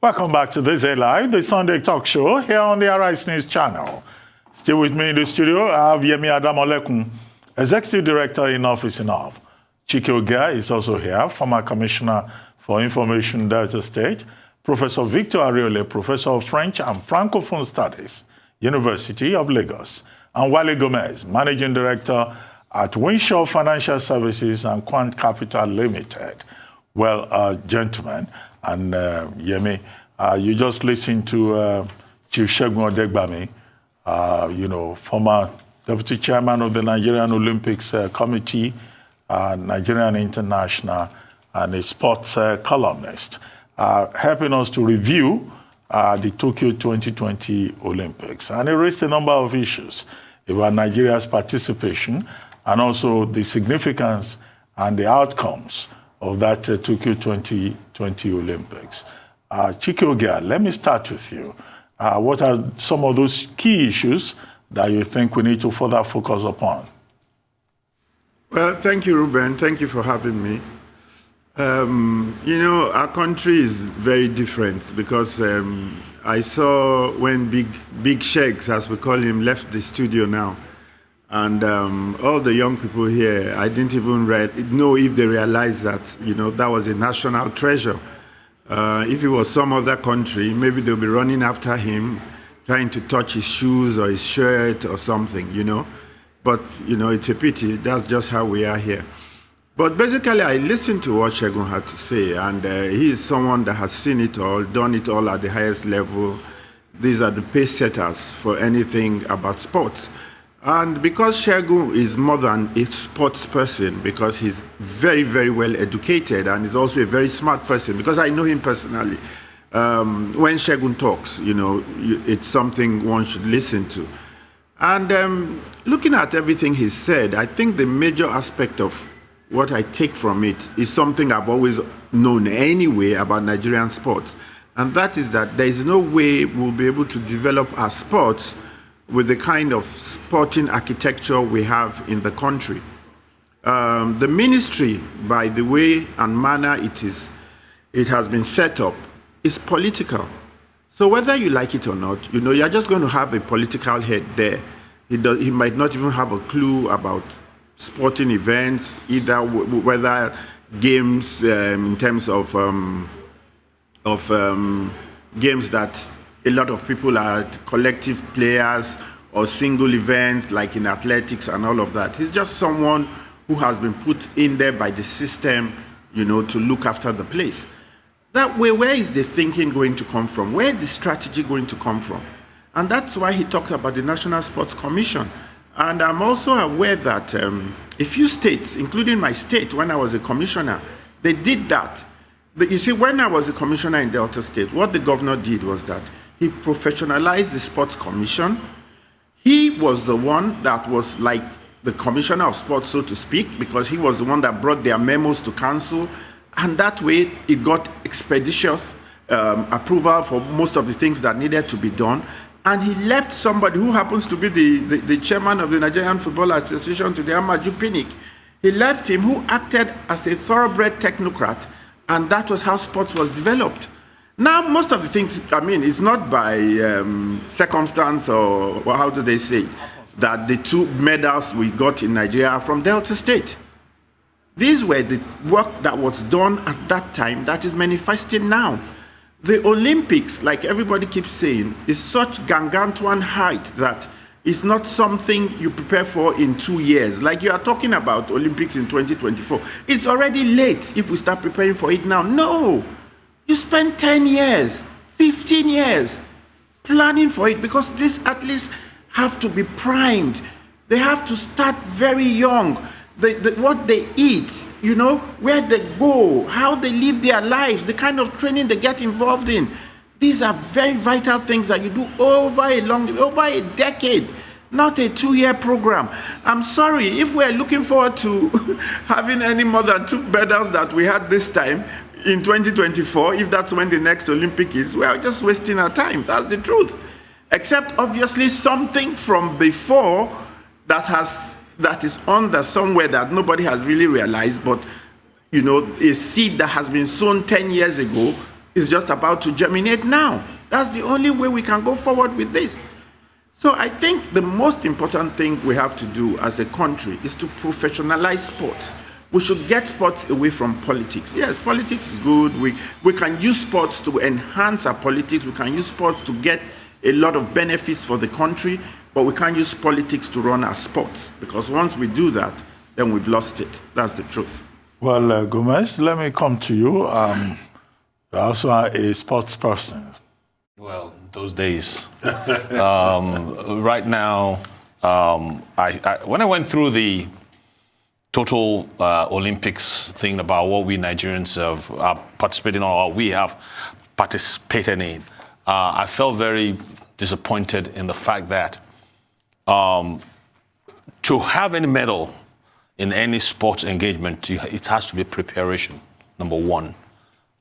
Welcome back to Thisday Live, the Sunday talk show here on the Arise News channel. Still with me in the studio, I have Yemi Adamolekun, Executive Director in Office of. Chike Ogia is also here, former Commissioner for Information, Delta State, Professor Victor Ariole, Professor of French and Francophone Studies, University of Lagos, and Wale Gomez, Managing Director at Winshaw Financial Services and Quant Capital Limited. Well, gentlemen, and Yemi, you just listened to Chief Segun Odegbami, former Deputy Chairman of the Nigerian Olympics Committee, Nigerian International, and a sports columnist, helping us to review the Tokyo 2020 Olympics. And he raised a number of issues about Nigeria's participation and also the significance and the outcomes of that Tokyo 2020 Olympics. Chike Ogia, let me start with you. What are some of those key issues that you think we need to further focus upon? Well, thank you, Ruben. Thank you for having me. Our country is very different because I saw when big sheikhs, as we call him, left the studio now. And all the young people here, I didn't even know if they realized that, that was a national treasure. If it was some other country, maybe they'll be running after him, trying to touch his shoes or his shirt or something, But, it's a pity. That's just how we are here. But basically, I listened to what Segun had to say, and he is someone that has seen it all, done it all at the highest level. These are the pace setters for anything about sports. And because Segun is more than a sports person, because he's very, very well educated, and he's also a very smart person, because I know him personally, when Segun talks, it's something one should listen to. And looking at everything he said, I think the major aspect of what I take from it is something I've always known anyway about Nigerian sports. And that is that there is no way we'll be able to develop our sports with the kind of sporting architecture we have in the country. The ministry, by the way and manner it has been set up, is political. So whether you like it or not, you're just going to have a political head there. He might not even have a clue about sporting events, either whether games in terms of games that a lot of people are collective players or single events like in athletics and all of that. He's just someone who has been put in there by the system, to look after the place. That way, where is the thinking going to come from? Where is the strategy going to come from? And that's why he talked about the National Sports Commission. And I'm also aware that a few states, including my state, when I was a commissioner, they did that. You see, when I was a commissioner in Delta State, what the governor did was that he professionalized the Sports Commission. He was the one that was like the commissioner of sports, so to speak, because he was the one that brought their memos to council. And that way, it got expeditious approval for most of the things that needed to be done. And he left somebody who happens to be the chairman of the Nigerian Football Association today, Amaju Pinnick. He left him, who acted as a thoroughbred technocrat, and that was how sports was developed. Now, most of the things, it's not by circumstance or how do they say it, that the 2 medals we got in Nigeria are from Delta State. These were the work that was done at that time that is manifesting now. The Olympics, like everybody keeps saying, is such gargantuan height that it's not something you prepare for in 2 years. Like you are talking about Olympics in 2024. It's already late if we start preparing for it now. No, you spend 10 years, 15 years planning for it, because these athletes have to be primed. They have to start very young. What they eat, where they go, how they live their lives, the kind of training they get involved in. These are very vital things that you do over a decade, not a 2-year program. I'm sorry, if we're looking forward to having any more than 2 medals that we had this time in 2024, if that's when the next Olympic is, we are just wasting our time. That's the truth. Except obviously something from before that is on there somewhere that nobody has really realized, but a seed that has been sown 10 years ago is just about to germinate now. That's the only way we can go forward with this. So I think the most important thing we have to do as a country is to professionalize sports. We should get sports away from politics. Yes, politics is good. We can use sports to enhance our politics. We can use sports to get a lot of benefits for the country, but we can't use politics to run our sports, because once we do that, then we've lost it. That's the truth. Well, Gomez, let me come to you. You're also a sports person. Well, those days. Right now, when I went through the total Olympics thing about what we Nigerians are participating in, or we have participated in, I felt very disappointed in the fact that to have any medal in any sports engagement, it has to be preparation, number one.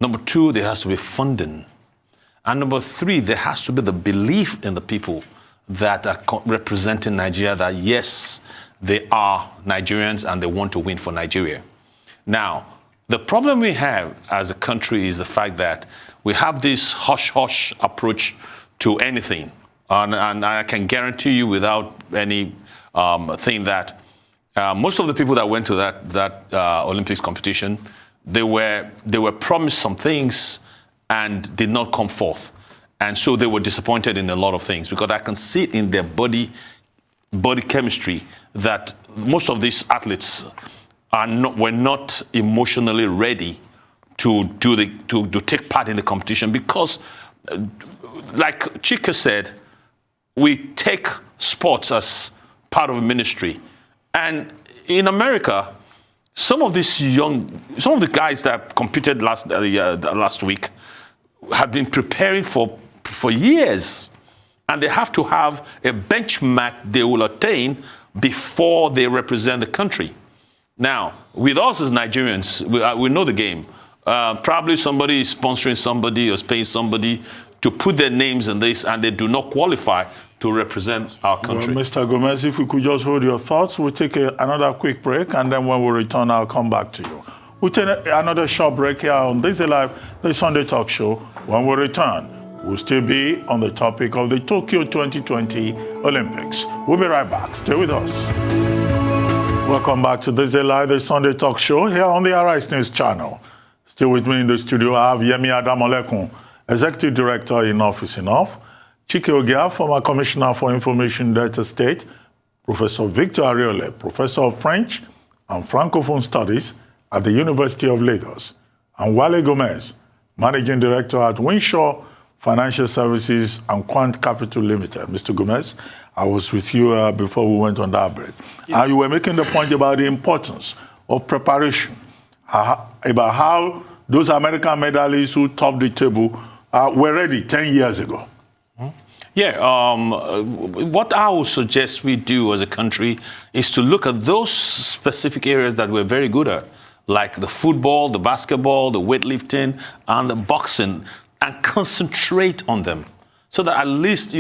Number two, there has to be funding. And number three, there has to be the belief in the people that are representing Nigeria that, yes, they are Nigerians and they want to win for Nigeria. Now, the problem we have as a country is the fact that we have this hush-hush approach to anything. And I can guarantee you without any thing that most of the people that went to that Olympics competition, they were promised some things and did not come forth. And so they were disappointed in a lot of things, because I can see it in their body chemistry that most of these athletes were not emotionally ready to take part in the competition, because like Chika said, we take sports as part of a ministry. And in America, some of the guys that competed last week have been preparing for years, and they have to have a benchmark they will attain before they represent the country. Now, with us as Nigerians, we know the game. Probably somebody is sponsoring somebody or paying somebody to put their names in this, and they do not qualify to represent our country. Well, Mr. Gomez, if we could just hold your thoughts, we'll take another quick break, and then when we return, I'll come back to you. We'll take another short break here on Thisday Live, the Sunday talk show. When we return, we'll still be on the topic of the Tokyo 2020 Olympics. We'll be right back. Stay with us. Welcome back to Thisday Live, the Sunday talk show here on the Arise News channel. Still with me in the studio, I have Yemi Adamolekun, Executive Director in Office Enough, Chike Ogia, former Commissioner for Information Delta State, Professor Victor Ariole, Professor of French and Francophone Studies at the University of Lagos, and Wale Gomez, Managing Director at Winshaw Financial Services and Quant Capital Limited. Mr. Gomez, I was with you before we went on that break. Yeah. And you were making the point about the importance of preparation, about how those American medalists who topped the table were ready 10 years ago. Yeah, what I would suggest we do as a country is to look at those specific areas that we're very good at, like the football, the basketball, the weightlifting, and the boxing, and concentrate on them. So that at least,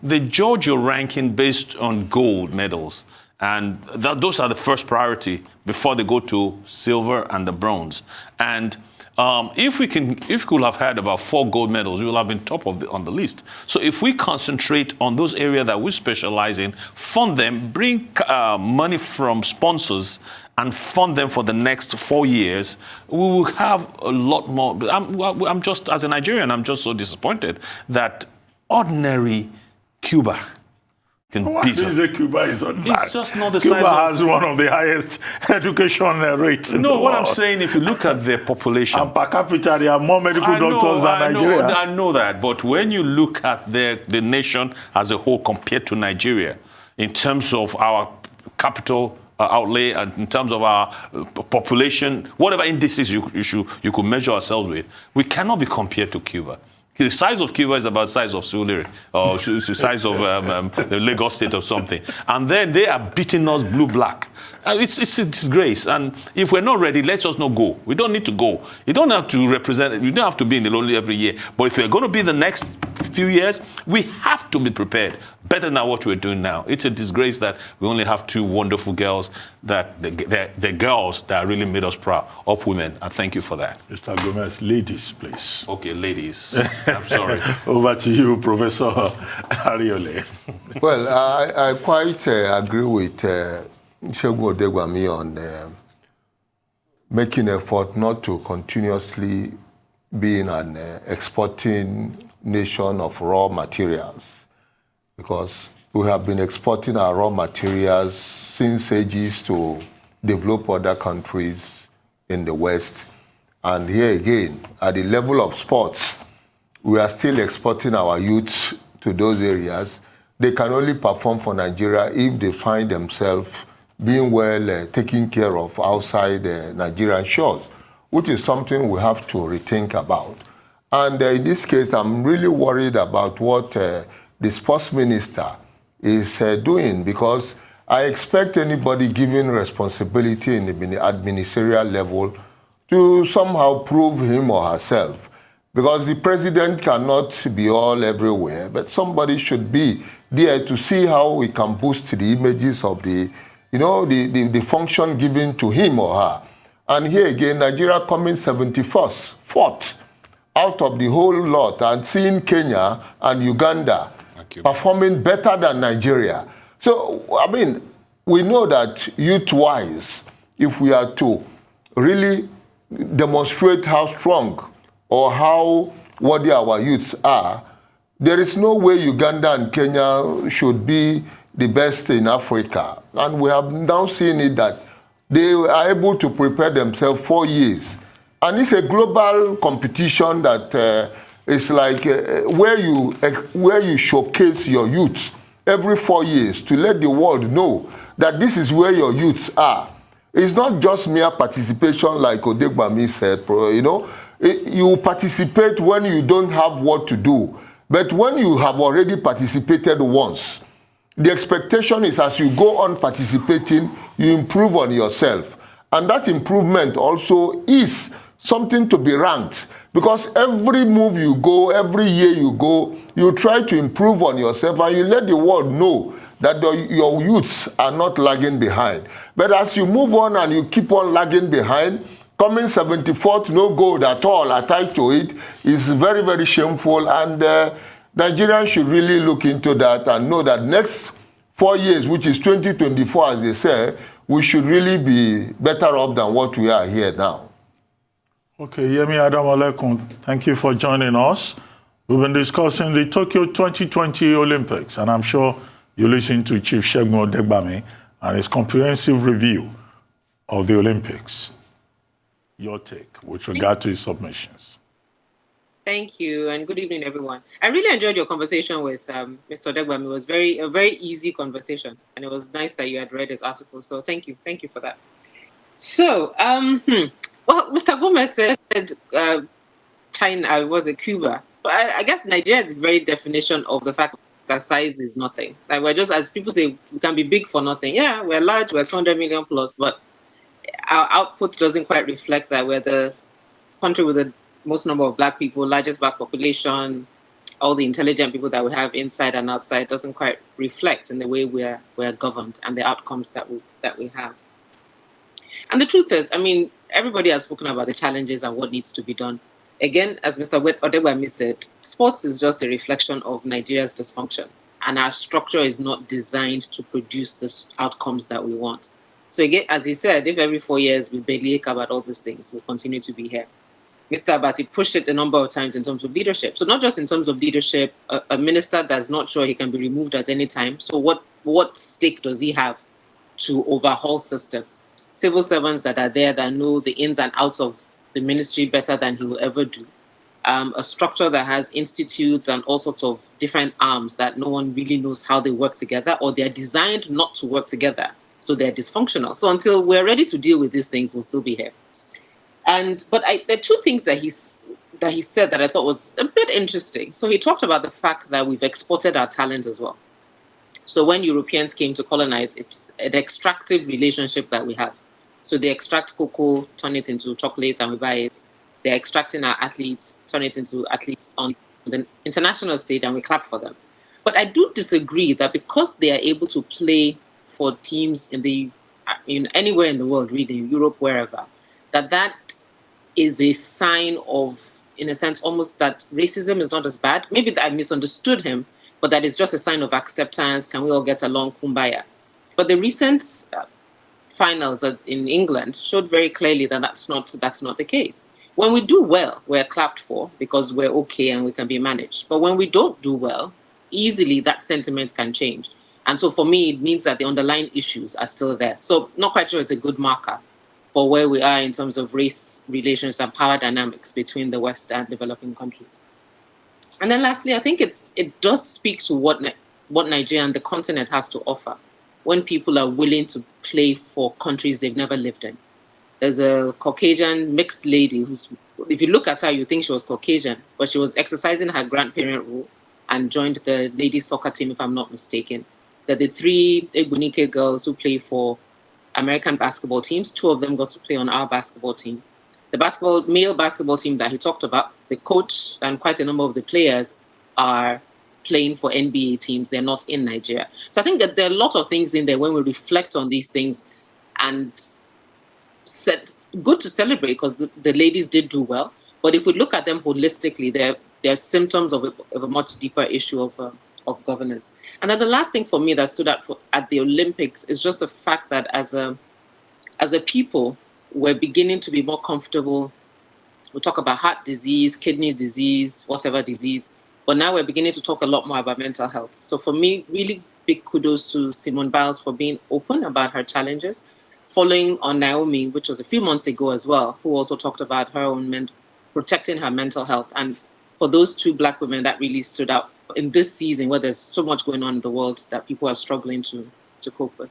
they judge your ranking based on gold medals. And those are the first priority before they go to silver and the bronze. And if we could have had about 4 gold medals, we will have been top on the list. So if we concentrate on those areas that we specialize in, fund them, bring money from sponsors, and fund them for the next 4 years, we will have a lot more. I'm just, as a Nigerian, I'm just so disappointed that ordinary Cuba can beat us. Cuba is not bad. It's just not the Cuba size of... has one of the highest education rates in the world. No, what I'm saying, if you look at their population... And per capita, they have more medical doctors than Nigeria. I know that, but when you look at the nation as a whole compared to Nigeria, in terms of our capital outlay and in terms of our population, whatever indices you could measure ourselves with, we cannot be compared to Cuba. The size of Cuba is about the size of Surulere, or the size of the Lagos State or something. And then they are beating us blue-black. It's a disgrace. And if we're not ready, let's just not go. We don't need to go. You don't have to represent, you don't have to be in the Lowly every year. But if we're going to be the next few years, we have to be prepared better than what we're doing now. It's a disgrace that we only have two wonderful girls, that the girls that really made us proud, up women. And thank you for that. Mr. Gomez, ladies, please. Okay, ladies. I'm sorry. Over to you, Professor Ariole. Well, I quite agree with Segun Odegwami on making effort not to continuously being an exporting nation of raw materials, because we have been exporting our raw materials since ages to develop other countries in the West. And here again, at the level of sports, we are still exporting our youth to those areas. They can only perform for Nigeria if they find themselves being well taken care of outside Nigerian shores, which is something we have to rethink about. And in this case, I'm really worried about what the sports minister is doing, because I expect anybody given responsibility in the administerial level to somehow prove him or herself. Because the president cannot be all everywhere, but somebody should be there to see how we can boost the images of the function given to him or her. And here again, Nigeria coming 71st, 4th out of the whole lot, and seeing Kenya and Uganda performing better than Nigeria. So, I mean, we know that youth-wise, if we are to really demonstrate how strong or how worthy our youths are, there is no way Uganda and Kenya should be the best in Africa. And we have now seen it that they are able to prepare themselves 4 years. And it's a global competition that is like where you showcase your youth every 4 years to let the world know that this is where your youths are. It's not just mere participation like Odegbami said, you participate when you don't have what to do. But when you have already participated once, the expectation is as you go on participating, you improve on yourself. And that improvement also is something to be ranked, because every move you go, every year you go, you try to improve on yourself and you let the world know that your youths are not lagging behind. But as you move on and you keep on lagging behind, coming 74th, no gold at all attached to it, is very, very shameful. And Nigerians should really look into that and know that next 4 years, which is 2024, as they say, we should really be better off than what we are here now. Okay, Yemi Adamolekun, thank you for joining us. We've been discussing the Tokyo 2020 Olympics, and I'm sure you listened to Chief Segun Odegbami and his comprehensive review of the Olympics. Your take with regard to his submissions. Thank you, and good evening, everyone. I really enjoyed your conversation with Mr. Odegbami. It was a very easy conversation, and it was nice that you had read his article. So thank you for that. So, well, Mr. Gomez said China was a Cuba, but I guess Nigeria is the very definition of the fact that size is nothing. Like, we're just, as people say, we can be big for nothing. Yeah, we're large, we're 200 million plus, but our output doesn't quite reflect that. We're the country with the most number of black people, largest black population, all the intelligent people that we have inside and outside doesn't quite reflect in the way we're governed and the outcomes that we have. And the truth is, I mean, everybody has spoken about the challenges and what needs to be done. Again, as Mr. Odegbami said, sports is just a reflection of Nigeria's dysfunction, and our structure is not designed to produce the outcomes that we want. So again, as he said, if every 4 years we barely care about all these things, we'll continue to be here. Mr. Abati pushed it a number of times in terms of leadership. So not just in terms of leadership, a minister that's not sure he can be removed at any time. So what stake does he have to overhaul systems? Civil servants that are there that know the ins and outs of the ministry better than he will ever do. A structure that has institutes and all sorts of different arms that no one really knows how they work together, or they're designed not to work together. So they're dysfunctional. So until we're ready to deal with these things, we'll still be here. But there are two things that he said that I thought was a bit interesting. So he talked about the fact that we've exported our talent as well. So when Europeans came to colonize, it's an extractive relationship that we have. So they extract cocoa, turn it into chocolate, and we buy it. They're extracting our athletes, turn it into athletes on the international stage, and we clap for them. But I do disagree that because they are able to play for teams in anywhere in the world, really, Europe, wherever, that is a sign of, in a sense, almost that racism is not as bad. Maybe that I misunderstood him, but that is just a sign of acceptance. Can we all get along, kumbaya? But the recent finals in England showed very clearly that that's not the case. When we do well, we're clapped for because we're okay and we can be managed. But when we don't do well, easily that sentiment can change. And so for me, it means that the underlying issues are still there. So not quite sure it's a good marker for where we are in terms of race relations and power dynamics between the West and developing countries. And then lastly, I think it does speak to what Nigeria and the continent has to offer when people are willing to play for countries they've never lived in. There's a Caucasian mixed lady who's, if you look at her, you think she was Caucasian, but she was exercising her grandparent role and joined the ladies soccer team, if I'm not mistaken. There are the 3 Egbunike girls who play for American basketball teams. 2 of them got to play on our basketball team. The male basketball team that he talked about, the coach and quite a number of the players are playing for NBA teams. They're not in Nigeria. So I think that there are a lot of things in there when we reflect on these things, and good to celebrate because the ladies did do well. But if we look at them holistically, they're symptoms of a much deeper issue of governance. And then the last thing for me that stood out at the Olympics is just the fact that as a people, we're beginning to be more comfortable. We talk about heart disease, kidney disease, whatever disease, but now we're beginning to talk a lot more about mental health. So for me, really big kudos to Simone Biles for being open about her challenges, following on Naomi, which was a few months ago as well, who also talked about her own protecting her mental health. And for those 2 Black women, that really stood out in this season where there's so much going on in the world that people are struggling to cope with.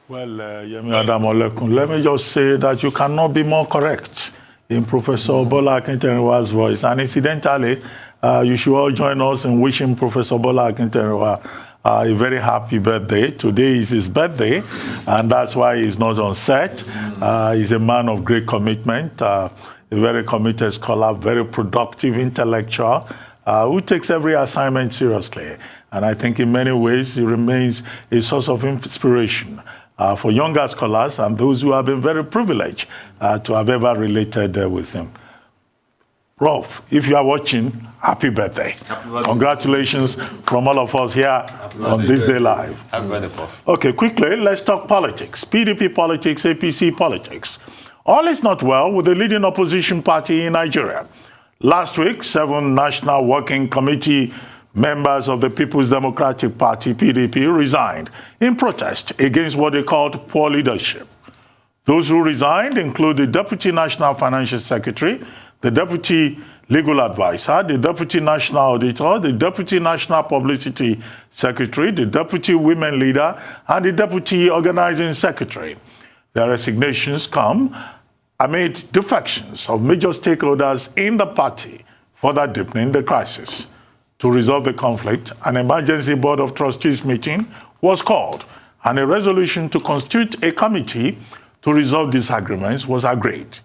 Well, Yemi Adam Olekun, let me just say that you cannot be more correct in Professor Bola Akintenwa's voice. And incidentally, you should all join us in wishing Professor Bola Akintenwa a very happy birthday. Today is his birthday, and that's why he's not on set. He's a man of great commitment, a very committed scholar, very productive intellectual, who takes every assignment seriously. And I think in many ways he remains a source of inspiration for younger scholars and those who have been very privileged to have ever related with him. Prof, if you are watching, happy birthday. Happy birthday. Congratulations from all of us here on Thisday Live. Happy birthday, Prof. Okay, quickly, let's talk politics. PDP politics, APC politics. All is not well with the leading opposition party in Nigeria. Last week, 7 National Working Committee members of the People's Democratic Party, PDP, resigned in protest against what they called poor leadership. Those who resigned include the Deputy National Financial Secretary, the Deputy Legal Advisor, the Deputy National Auditor, the Deputy National Publicity Secretary, the Deputy Women Leader, and the Deputy Organizing Secretary. Their resignations come amid defections of major stakeholders in the party, further deepening the crisis. To resolve the conflict, an emergency Board of Trustees meeting was called, and a resolution to constitute a committee to resolve disagreements was agreed.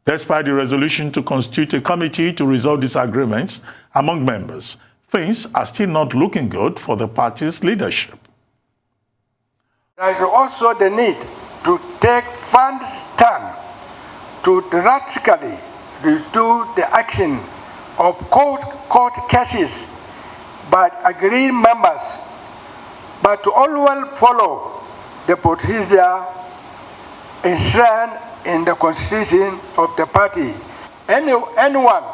Despite the resolution to constitute a committee to resolve disagreements among members, things are still not looking good for the party's leadership. There is also the need to take firm stand to drastically reduce the action of court cases by agreed members, but to always follow the procedure enshrined in the constitution of the party. Anyone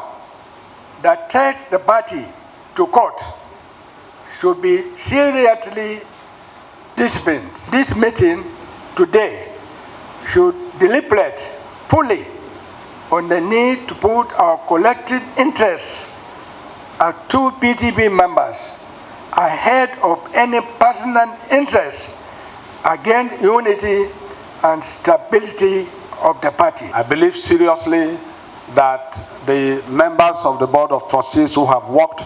that takes the party to court should be seriously disciplined. This meeting today should deliberate fully on the need to put our collective interests as 2 PDP members ahead of any personal interest against unity and stability of the party. I believe seriously that the members of the Board of Trustees who have worked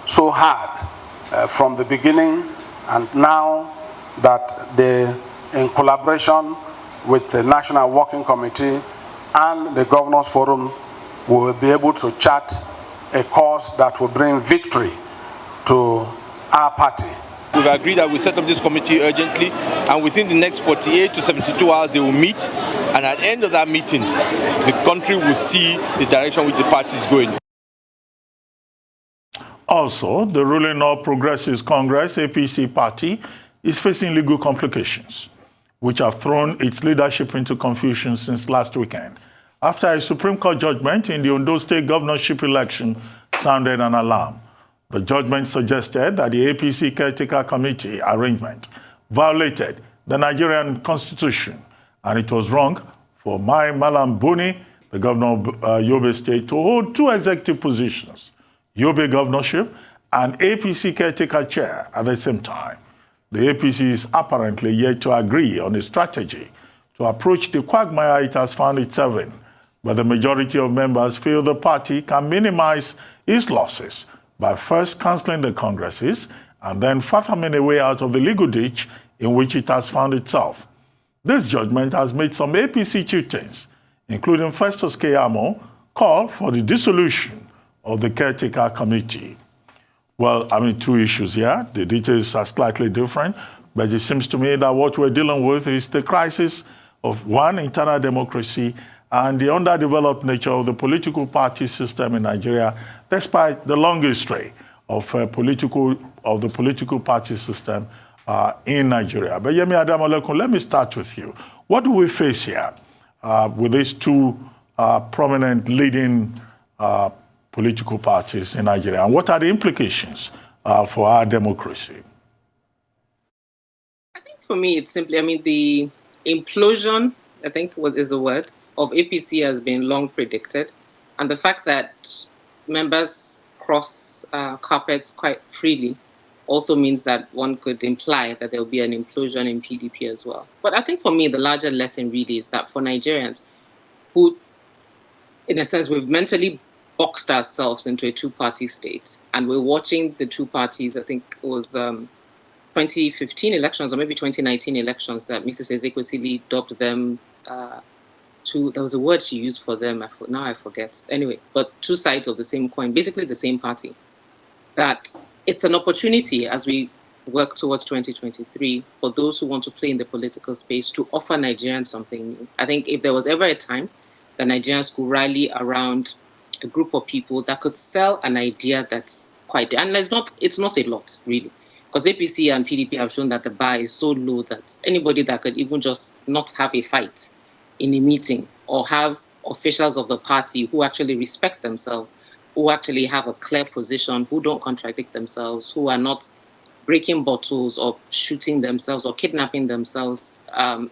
so hard from the beginning And now that in collaboration with the National Working Committee and the Governors Forum, we will be able to chart a course that will bring victory to our party. We've agreed that we set up this committee urgently, and within the next 48 to 72 hours they will meet, and at the end of that meeting, the country will see the direction which the party is going. Also, the ruling All Progressives Congress, APC party, is facing legal complications, which have thrown its leadership into confusion since last weekend, after a Supreme Court judgment in the Ondo State governorship election sounded an alarm. The judgment suggested that the APC caretaker committee arrangement violated the Nigerian constitution, and it was wrong for Mai Malam Buni, the governor of Yobe State, to hold two executive positions, Yobe governorship and APC caretaker chair at the same time. The APC is apparently yet to agree on a strategy to approach the quagmire it has found itself in, but the majority of members feel the party can minimize its losses by first cancelling the congresses and then fathoming a way out of the legal ditch in which it has found itself. This judgment has made some APC chieftains, including Festus Keyamo, call for the dissolution of the caretaker committee. Well, two issues here. The details are slightly different, but it seems to me that what we're dealing with is the crisis of, one, internal democracy and the underdeveloped nature of the political party system in Nigeria, despite the long history of the political party system in Nigeria. But Yemi Adamolekun, let me start with you. What do we face here with these two prominent leading political parties in Nigeria, and what are the implications for our democracy? I think for me, it's simply, the implosion, I think is the word, of APC has been long predicted. And the fact that members cross carpets quite freely also means that one could imply that there will be an implosion in PDP as well. But I think for me, the larger lesson really is that for Nigerians who, in a sense, we've mentally boxed ourselves into a two-party state, and we're watching the two parties, I think it was 2015 elections or maybe 2019 elections that Mrs. Ezekwesili dubbed them there was a word she used for them, now I forget. Anyway, but two sides of the same coin, basically the same party. That it's an opportunity as we work towards 2023 for those who want to play in the political space to offer Nigerians something new. I think if there was ever a time that Nigerians could rally around a group of people that could sell an idea that's quite, and it's not a lot really, because APC and PDP have shown that the bar is so low that anybody that could even just not have a fight in a meeting or have officials of the party who actually respect themselves, who actually have a clear position, who don't contradict themselves, who are not breaking bottles or shooting themselves or kidnapping themselves.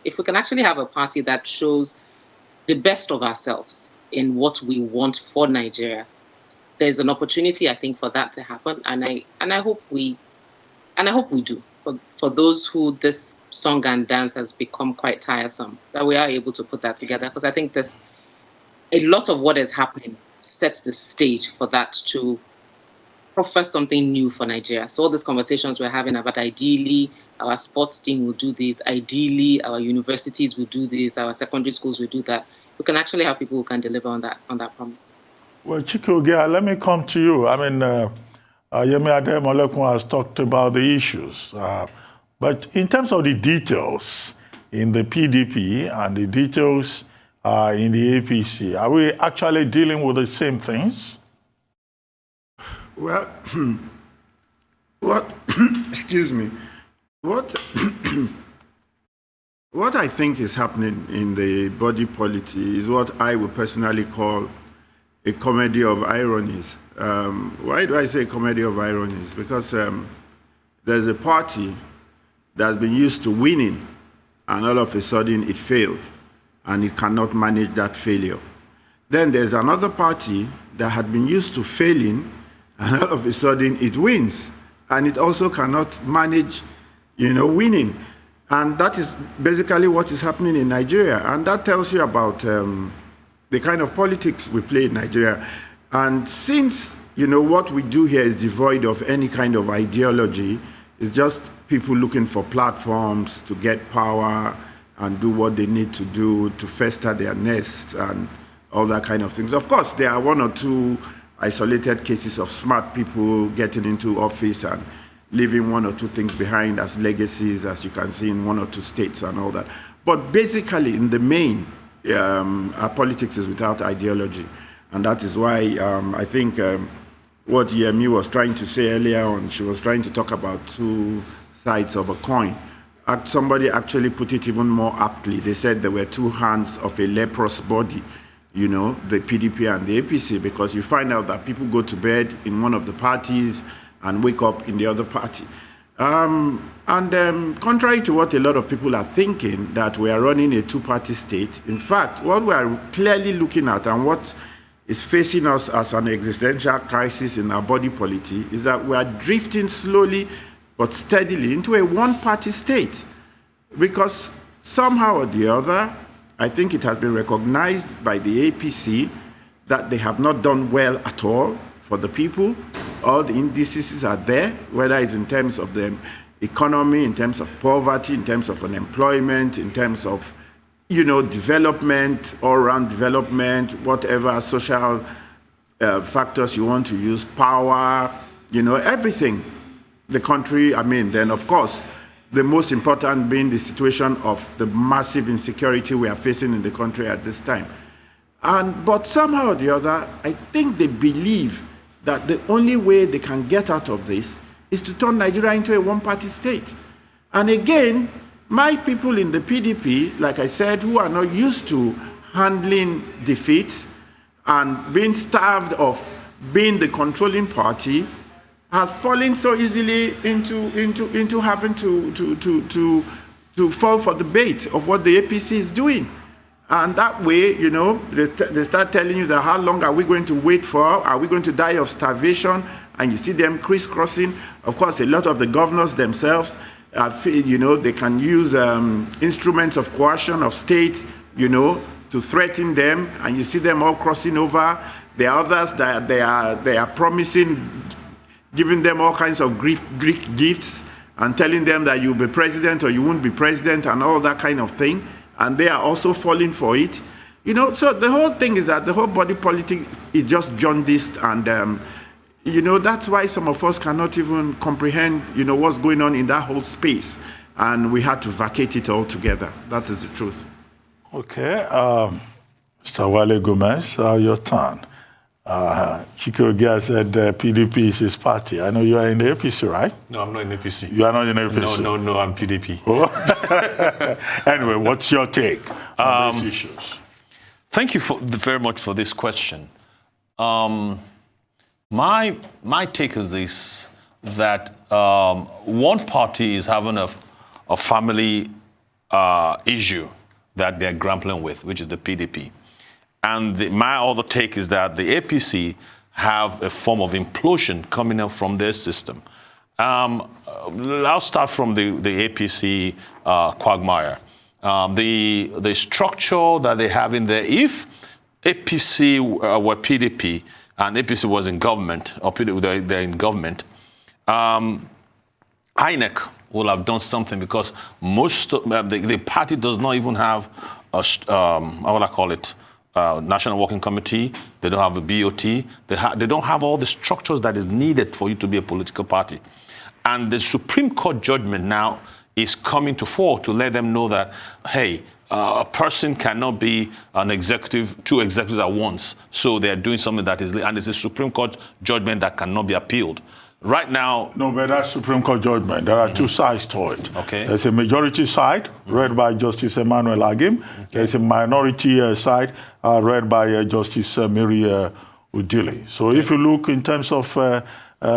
If we can actually have a party that shows the best of ourselves in what we want for Nigeria, there's an opportunity, I think, for that to happen, and I hope we do. For those who this song and dance has become quite tiresome, that we are able to put that together, because I think a lot of what is happening sets the stage for that to offer something new for Nigeria. So all these conversations we're having about ideally our sports team will do this, ideally our universities will do this, our secondary schools will do that. We can actually have people who can deliver on that promise. Well, Chike, let me come to you. Yemi Adamolekun has talked about the issues, but in terms of the details in the PDP and the details in the APC, are we actually dealing with the same things? Well, excuse me, what I think is happening in the body politic is what I would personally call a comedy of ironies. Why do I say comedy of ironies? Because there's a party that's been used to winning, and all of a sudden it failed, and it cannot manage that failure. Then there's another party that had been used to failing, and all of a sudden it wins, and it also cannot manage, winning. And that is basically what is happening in Nigeria, and that tells you about the kind of politics we play in Nigeria. And since, what we do here is devoid of any kind of ideology, it's just people looking for platforms to get power and do what they need to do to fester their nests and all that kind of things. Of course, there are one or two isolated cases of smart people getting into office and leaving one or two things behind as legacies, as you can see in one or two states and all that. But basically, in the main, our politics is without ideology. And that is why I think what Yemi was trying to say earlier on, she was trying to talk about two sides of a coin. Somebody actually put it even more aptly. They said there were two hands of a leprous body, you know, the PDP and the APC, because you find out that people go to bed in one of the parties and wake up in the other party. Contrary to what a lot of people are thinking, that we are running a two-party state, in fact, what we are clearly looking at and what is facing us as an existential crisis in our body politic is that we are drifting slowly but steadily into a one-party state. Because somehow or the other, I think it has been recognized by the APC that they have not done well at all for the people. All the indices are there, whether it's in terms of the economy, in terms of poverty, in terms of unemployment, in terms of, you know, development, all-round development, whatever social factors you want to use, power, you know, everything. The country, I mean, then of course, the most important being the situation of the massive insecurity we are facing in the country at this time. But somehow or the other, I think they believe that the only way they can get out of this is to turn Nigeria into a one-party state. And again, my people in the PDP, like I said, who are not used to handling defeats and being starved of being the controlling party, have fallen so easily into having to fall for the bait of what the APC is doing. And that way, you know, they start telling you that how long are we going to wait for? Are we going to die of starvation? And you see them crisscrossing. Of course, a lot of the governors themselves, you know, they can use instruments of coercion of state, you know, to threaten them. And you see them all crossing over. There are others that they are promising, giving them all kinds of Greek gifts and telling them that you'll be president or you won't be president and all that kind of thing. And they are also falling for it. You know, so the whole thing is that the whole body politic is just jaundiced, and, you know, that's why some of us cannot even comprehend, you know, what's going on in that whole space. And we had to vacate it all together. That is the truth. Okay. Mr. Wale Gomez, your turn. Chikogia said PDP is his party. I know you are in the APC, right? No, I'm not in APC. You are not in APC? No, I'm PDP. Oh. Anyway, what's your take on these issues? Thank you very much for this question. My take is this, that one party is having a family issue that they're grappling with, which is the PDP. And my other take is that the APC have a form of implosion coming up from their system. I'll start from the APC quagmire. The structure that they have in there, if APC were PDP and APC was in government, or they're in government, INEC will have done something, because most the party does not even have how would I call it? National Working Committee. They don't have a BOT. They don't have all the structures that is needed for you to be a political party. And the Supreme Court judgment now is coming to fore to let them know that, hey, a person cannot be an executive, two executives at once. So they're doing something that is, and it's a Supreme Court judgment that cannot be appealed. Right now... No, but that's Supreme Court judgment. There are two sides to it. Okay. There's a majority side, read by Justice Emmanuel Agim. Okay. There's a minority side, read by Justice Mary Udili. So if you look in terms of the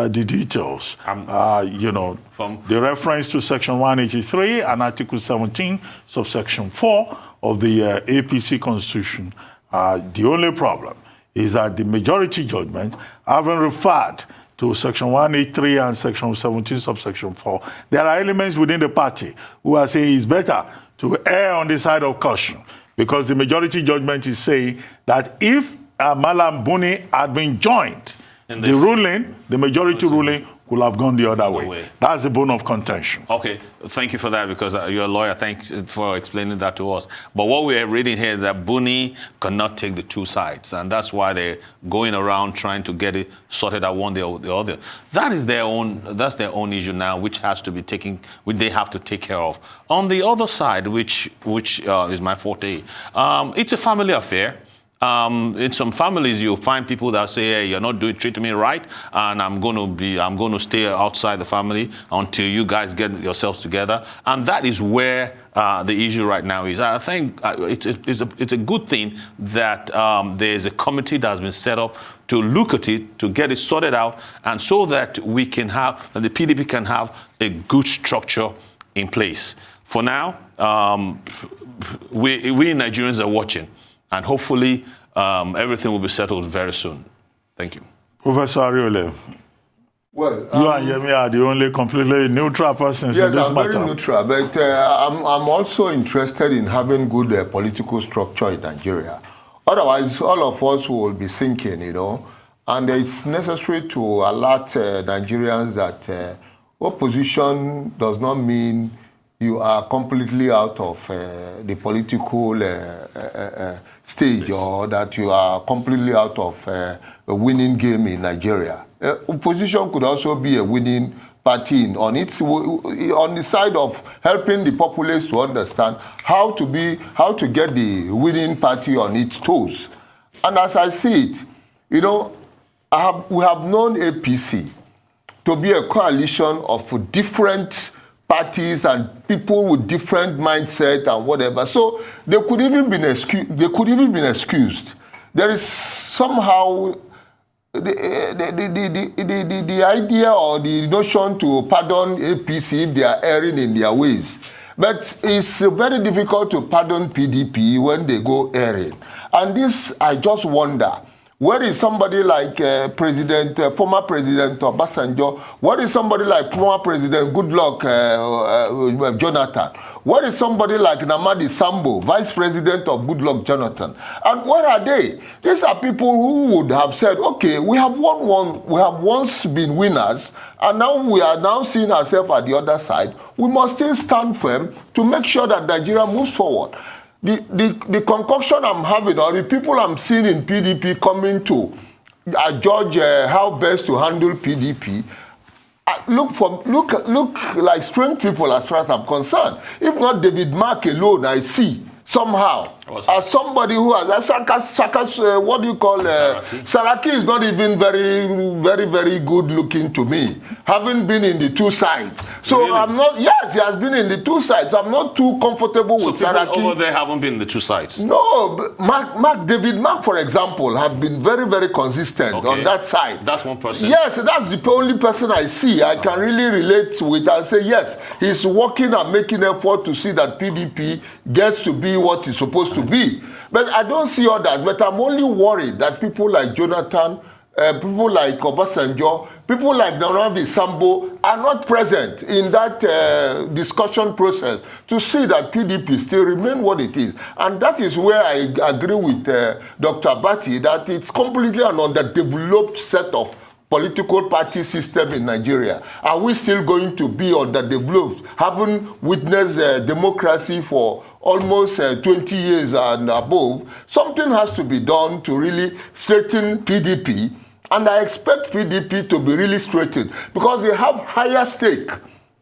details, you know, the reference to Section 183 and Article 17, subsection 4 of the APC Constitution, the only problem is that the majority judgment haven't referred to Section 183 and Section 17, subsection 4. There are elements within the party who are saying it's better to err on the side of caution, because the majority judgment is saying that if Malam Buni had been joined, the majority ruling could have gone the other way. That's the bone of contention. Okay, thank you for that, because you're a lawyer. Thanks for explaining that to us. But what we're reading here is that Buni cannot take the two sides, and that's why they're going around trying to get it sorted out one or the other. That's their own issue now, which has to be taken, which they have to take care of. On the other side, which is my forte, it's a family affair. In some families, you'll find people that say, hey, you're not treating me right, and I'm going to stay outside the family until you guys get yourselves together. And that is where the issue right now is. I think it's a good thing that there's a committee that has been set up to look at it, to get it sorted out, and so that the PDP can have a good structure in place. For now, we Nigerians are watching. And hopefully, everything will be settled very soon. Thank you. Professor Ariole, well, you and Yemi are the only completely neutral persons in this matter. Yes, I'm very neutral, but I'm also interested in having good political structure in Nigeria. Otherwise, all of us will be sinking, and it's necessary to alert Nigerians that opposition does not mean you are completely out of the political stage, or that you are completely out of a winning game in Nigeria. Opposition could also be a winning party on the side of helping the populace to understand how to get the winning party on its toes. And as I see it, we have known APC to be a coalition of different parties and people with different mindset and whatever. So they could even been excused. There is somehow the idea or the notion to pardon APC if they are erring in their ways. But it's very difficult to pardon PDP when they go erring. And this, I just wonder, where is somebody like former President Obasanjo? Where is somebody like former President Goodluck Jonathan? Where is somebody like Namadi Sambo, Vice President of Goodluck Jonathan? And where are they? These are people who would have said, okay, we have once been winners, and now we are now seeing ourselves at the other side. We must still stand firm to make sure that Nigeria moves forward. The concoction I'm having, or the people I'm seeing in PDP coming to judge how best to handle PDP, look like strange people as far as I'm concerned. If not David Mark alone, I see somehow as somebody who has what do you call Saraki is not even very good looking to me, having been in the two sides. So really? I'm not. Yes, he has been in the two sides. I'm not too comfortable with Saraki. Over there haven't been in the two sides. No, David Mark, for example, have been very consistent on that side. That's one person. Yes, that's the only person I see. I can really relate with and say yes, he's working and making effort to see that PDP gets to be what it's supposed to be. But I don't see others. But I'm only worried that people like Jonathan, people like Obasanjo, people like Namadi Sambo are not present in that discussion process to see that PDP still remain what it is. And that is where I agree with Dr. Abati that it's completely an underdeveloped set of political party system in Nigeria. Are we still going to be underdeveloped, having witnessed democracy for almost 20 years and above? Something has to be done to really straighten PDP, and I expect PDP to be really straightened because they have higher stake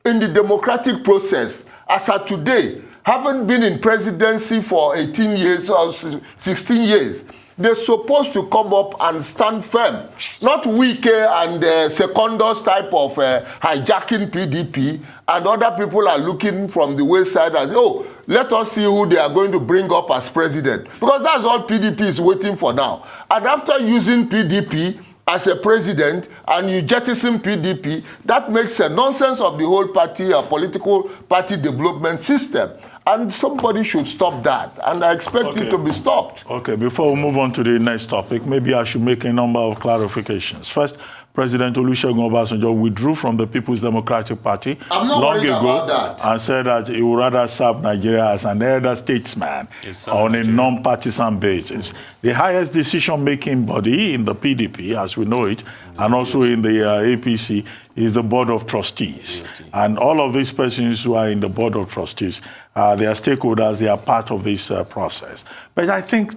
in the democratic process as of today. Having been in presidency for 18 years or 16 years, they're supposed to come up and stand firm, not Wike and Secondus type of hijacking PDP, and other people are looking from the wayside and say, oh, let us see who they are going to bring up as president. Because that's all PDP is waiting for now. And after using PDP as a president and you jettison PDP, that makes a nonsense of the whole party, a political party development system. And somebody should stop that. And I expect it to be stopped. Okay, before we move on to the next topic, maybe I should make a number of clarifications. First, President Olusegun Obasanjo withdrew from the People's Democratic Party I'm not long worried ago about that. and said that he would rather serve Nigeria as an elder statesman on a non-partisan basis. The highest decision-making body in the PDP, as we know it, and also in the APC, is the Board of Trustees. And all of these persons who are in the Board of Trustees, they are stakeholders, they are part of this process. But I think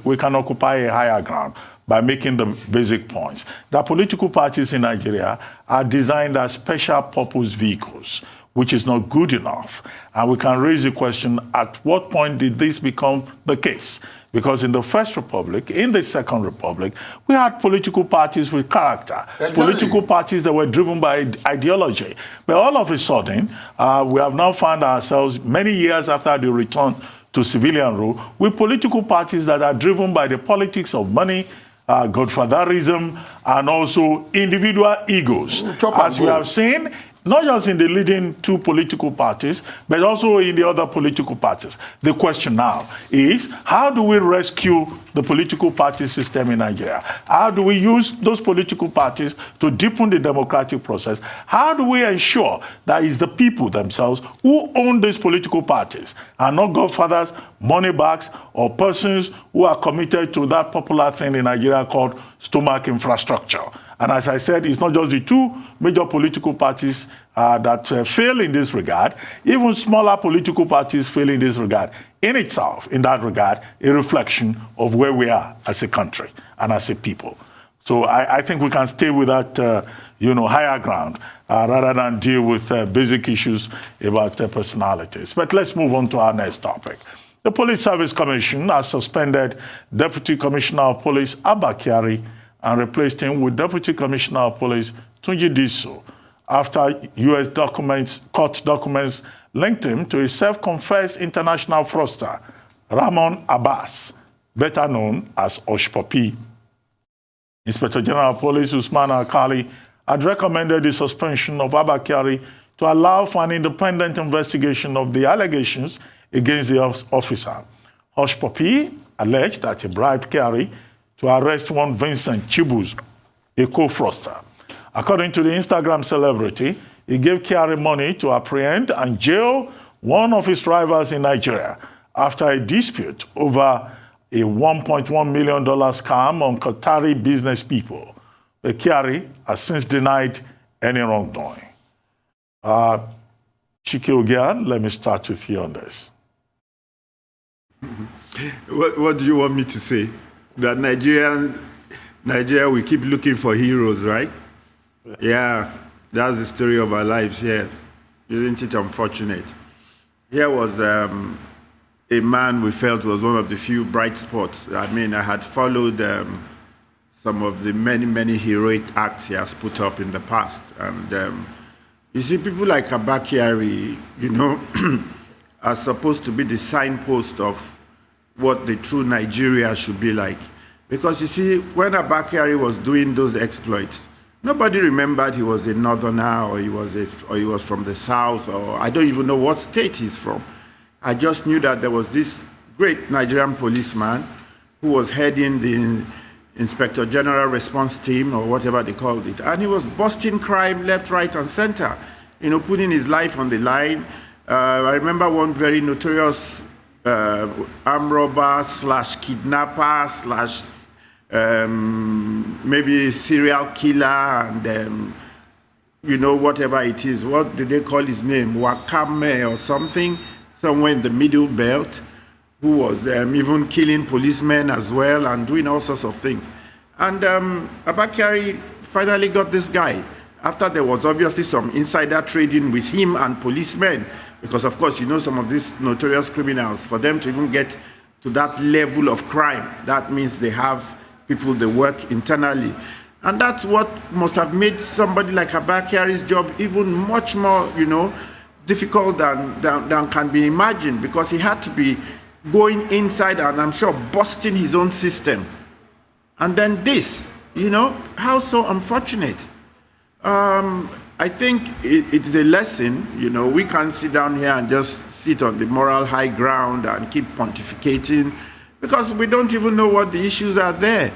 we can occupy a higher ground by making the basic points. The political parties in Nigeria are designed as special purpose vehicles, which is not good enough. And we can raise the question, at what point did this become the case? Because in the First Republic, in the Second Republic, we had political parties with character, political parties that were driven by ideology. But all of a sudden, we have now found ourselves many years after the return to civilian rule with political parties that are driven by the politics of money, godfatherism, and also individual egos. As we have seen, not just in the leading two political parties, but also in the other political parties. The question now is, how do we rescue the political party system in Nigeria? How do we use those political parties to deepen the democratic process? How do we ensure that it's the people themselves who own these political parties and not godfathers, money bags, or persons who are committed to that popular thing in Nigeria called stomach infrastructure? And as I said, it's not just the two major political parties that fail in this regard. Even smaller political parties fail in this regard. In itself, in that regard, a reflection of where we are as a country and as a people. So I think we can stay with that, higher ground rather than deal with basic issues about personalities. But let's move on to our next topic. The Police Service Commission has suspended Deputy Commissioner of Police Abba Kyari and replaced him with Deputy Commissioner of Police Tunji Diso after U.S. court documents linked him to a self-confessed international fraudster, Ramon Abbas, better known as Oshpopi. Inspector General of Police Usman Alkali had recommended the suspension of Abba Kyari to allow for an independent investigation of the allegations against the officer. Oshpopi alleged that he bribed Kyari to arrest one Vincent Chibuz, a co-fraudster. According to the Instagram celebrity, he gave Kyari money to apprehend and jail one of his rivals in Nigeria after a dispute over a $1.1 million scam on Qatari business people. But Kyari has since denied any wrongdoing. Chike Ogian, let me start with you on this. What do you want me to say? That Nigeria, we keep looking for heroes, right? Yeah, that's the story of our lives here. Isn't it unfortunate? Here was a man we felt was one of the few bright spots. I mean, I had followed some of the many, many heroic acts he has put up in the past. And you see, people like Abba Kyari, are supposed to be the signpost of what the true Nigeria should be like. Because you see, when Abba Kyari was doing those exploits, nobody remembered he was a northerner or he was from the south, or I don't even know what state he's from. I just knew that there was this great Nigerian policeman who was heading the Inspector General Response Team, or whatever they called it, and he was busting crime left, right, and center, putting his life on the line. I remember one very notorious armed robber / kidnapper / maybe serial killer, and whatever it is. What did they call his name? Wakame or something, somewhere in the middle belt, who was even killing policemen as well and doing all sorts of things. And Abba Kyari finally got this guy after there was obviously some insider trading with him and policemen. Because, of course, some of these notorious criminals, for them to even get to that level of crime, that means they have people they work internally. And that's what must have made somebody like Abba Kyari's job even much more, difficult than can be imagined, because he had to be going inside and, I'm sure, busting his own system. And then this, how so unfortunate. I think it's a lesson. We can't sit down here and just sit on the moral high ground and keep pontificating, because we don't even know what the issues are there.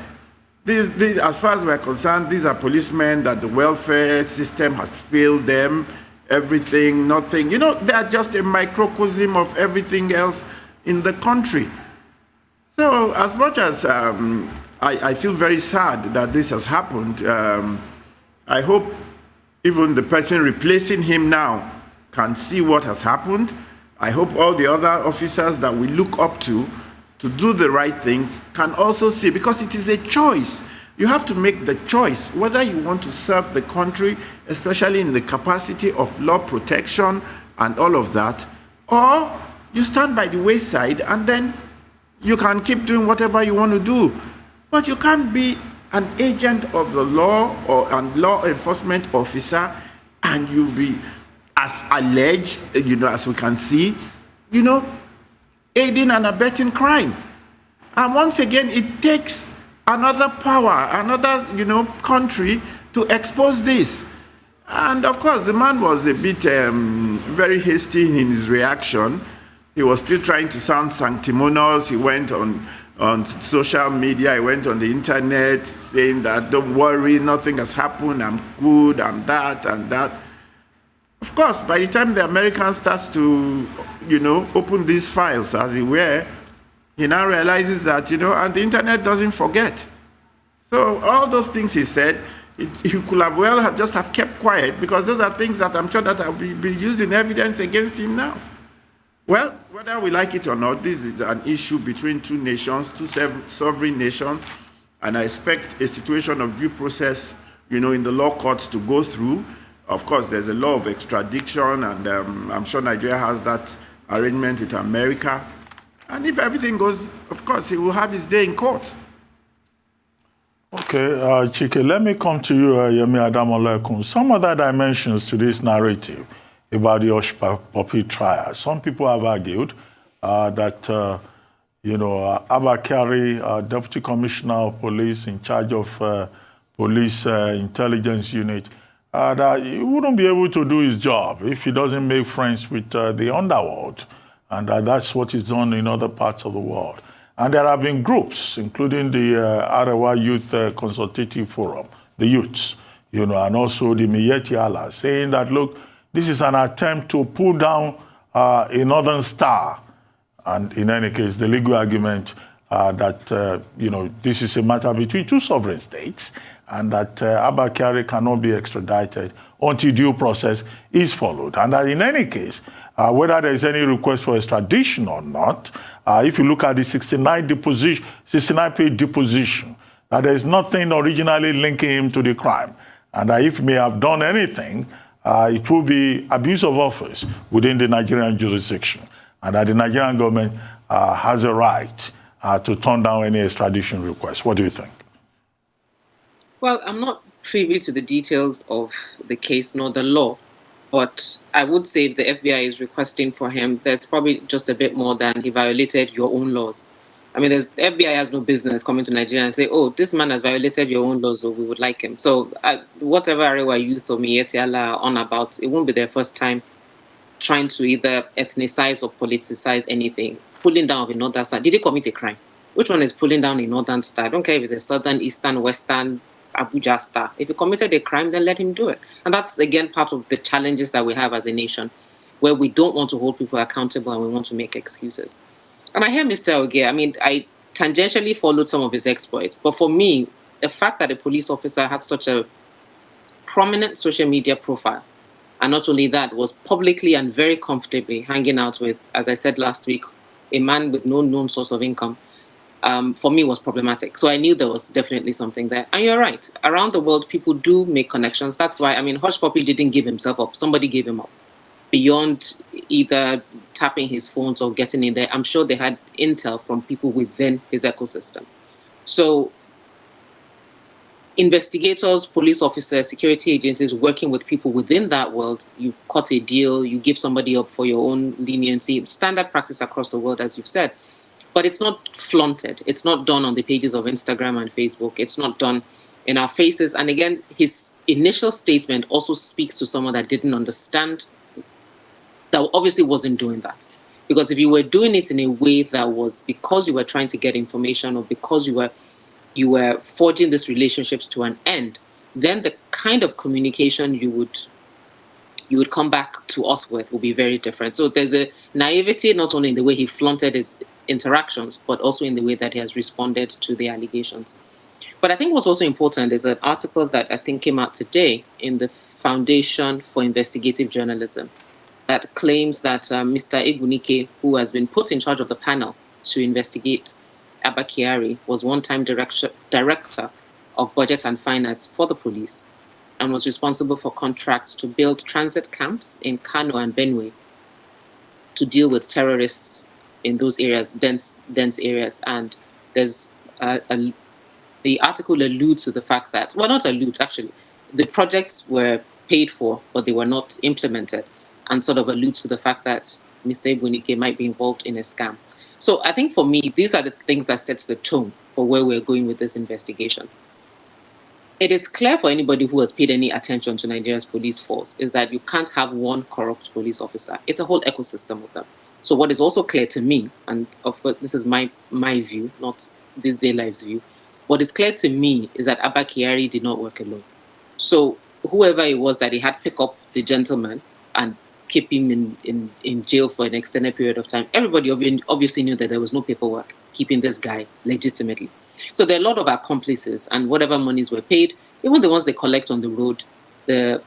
as far as we're concerned, these are policemen that the welfare system has failed them, everything, nothing. You know, they are just a microcosm of everything else in the country. So as much as I feel very sad that this has happened, I hope even the person replacing him now can see what has happened. I hope all the other officers that we look up to do the right things can also see, because it is a choice. You have to make the choice whether you want to serve the country, especially in the capacity of law protection and all of that, or you stand by the wayside and then you can keep doing whatever you want to do. But you can't be an agent of the law or a law enforcement officer and you be, as alleged, you know, as we can see, you know, aiding and abetting crime. And once again, it takes another power, another, you know, country to expose this. And of course, the man was a bit very hasty in his reaction. He was still trying to sound sanctimonious. He went on social media, he went on the internet saying that, don't worry, nothing has happened, I'm good, I'm that and that. Of course, by the time the American starts to, you know, open these files, as it were, he now realizes that, you know, and the internet doesn't forget. So all those things he said, he could have well just have kept quiet, because those are things that I'm sure that will be used in evidence against him now. Well, whether we like it or not, this is an issue between two nations, two sovereign nations, and I expect a situation of due process, you know, in the law courts to go through. Of course, there's a law of extradition, and I'm sure Nigeria has that arrangement with America. And if everything goes, of course, he will have his day in court. Okay, Chike, let me come to you, Yemi Adamolekun. Some other dimensions to this narrative about the Oshpapi trial. Some people have argued that, you know, Abba Kyari, Deputy Commissioner of Police in charge of Police Intelligence Unit, that he wouldn't be able to do his job if he doesn't make friends with the underworld. And that's what is done in other parts of the world. And there have been groups, including the Arewa Youth Consultative Forum, the youths, you know, and also the Miyetti Allah, saying that, look, this is an attempt to pull down a northern star. And in any case, the legal argument that, you know, this is a matter between two sovereign states and that Abba Kyari cannot be extradited until due process is followed. And that in any case, whether there is any request for extradition or not, if you look at the 69-page deposition, that there is nothing originally linking him to the crime. And that if he may have done anything, it will be abuse of office within the Nigerian jurisdiction, and that the Nigerian government has a right to turn down any extradition request. What do you think? Well, I'm not privy to the details of the case nor the law, but I would say if the FBI is requesting for him, there's probably just a bit more than he violated your own laws. I mean, the FBI has no business coming to Nigeria and say, oh, this man has violated your own laws, so we would like him. So whatever Arewa Youth or Miyetti Allah are on about, it won't be their first time trying to either ethnicize or politicize anything. Pulling down a northern star. Did he commit a crime? Which one is pulling down a northern star? I don't care if it's a southern, eastern, western, Abuja star. If he committed a crime, then let him do it. And that's, again, part of the challenges that we have as a nation, where we don't want to hold people accountable and we want to make excuses. And I hear Mr. Oge, I mean, I tangentially followed some of his exploits. But for me, the fact that a police officer had such a prominent social media profile, and not only that, was publicly and very comfortably hanging out with, as I said last week, a man with no known source of income, for me was problematic. So I knew there was definitely something there. And you're right. Around the world, people do make connections. That's why, I mean, Hushpuppi didn't give himself up. Somebody gave him up. Beyond either tapping his phones or getting in there, I'm sure they had intel from people within his ecosystem. So investigators, police officers, security agencies working with people within that world, you cut a deal, you give somebody up for your own leniency, standard practice across the world, as you've said. But it's not flaunted. It's not done on the pages of Instagram and Facebook. It's not done in our faces. And again, his initial statement also speaks to someone that didn't understand, that obviously wasn't doing that. Because if you were doing it in a way that was because you were trying to get information or because you were you were forging these relationships to an end, then the kind of communication you would come back to us with will be very different. So there's a naivety not only in the way he flaunted his interactions, but also in the way that he has responded to the allegations. But I think what's also important is an article that I think came out today in the Foundation for Investigative Journalism that claims that Mr. Egbunike, who has been put in charge of the panel to investigate Abba Kyari, was one-time director of budget and finance for the police and was responsible for contracts to build transit camps in Kano and Benue to deal with terrorists in those areas, dense areas. And there's the article alludes to the fact that, well, not alludes, actually, the projects were paid for, but they were not implemented, and sort of alludes to the fact that Mr. Egbunike might be involved in a scam. So I think for me, these are the things that sets the tone for where we're going with this investigation. It is clear for anybody who has paid any attention to Nigeria's police force is that you can't have one corrupt police officer. It's a whole ecosystem of them. So what is also clear to me, and of course this is my view, not Thisday Live's view, what is clear to me is that Abba Kyari did not work alone. So whoever it was that he had pick up the gentleman and keep him in jail for an extended period of time, everybody obviously knew that there was no paperwork keeping this guy legitimately. So there are a lot of accomplices, and whatever monies were paid, even the ones they collect on the road, the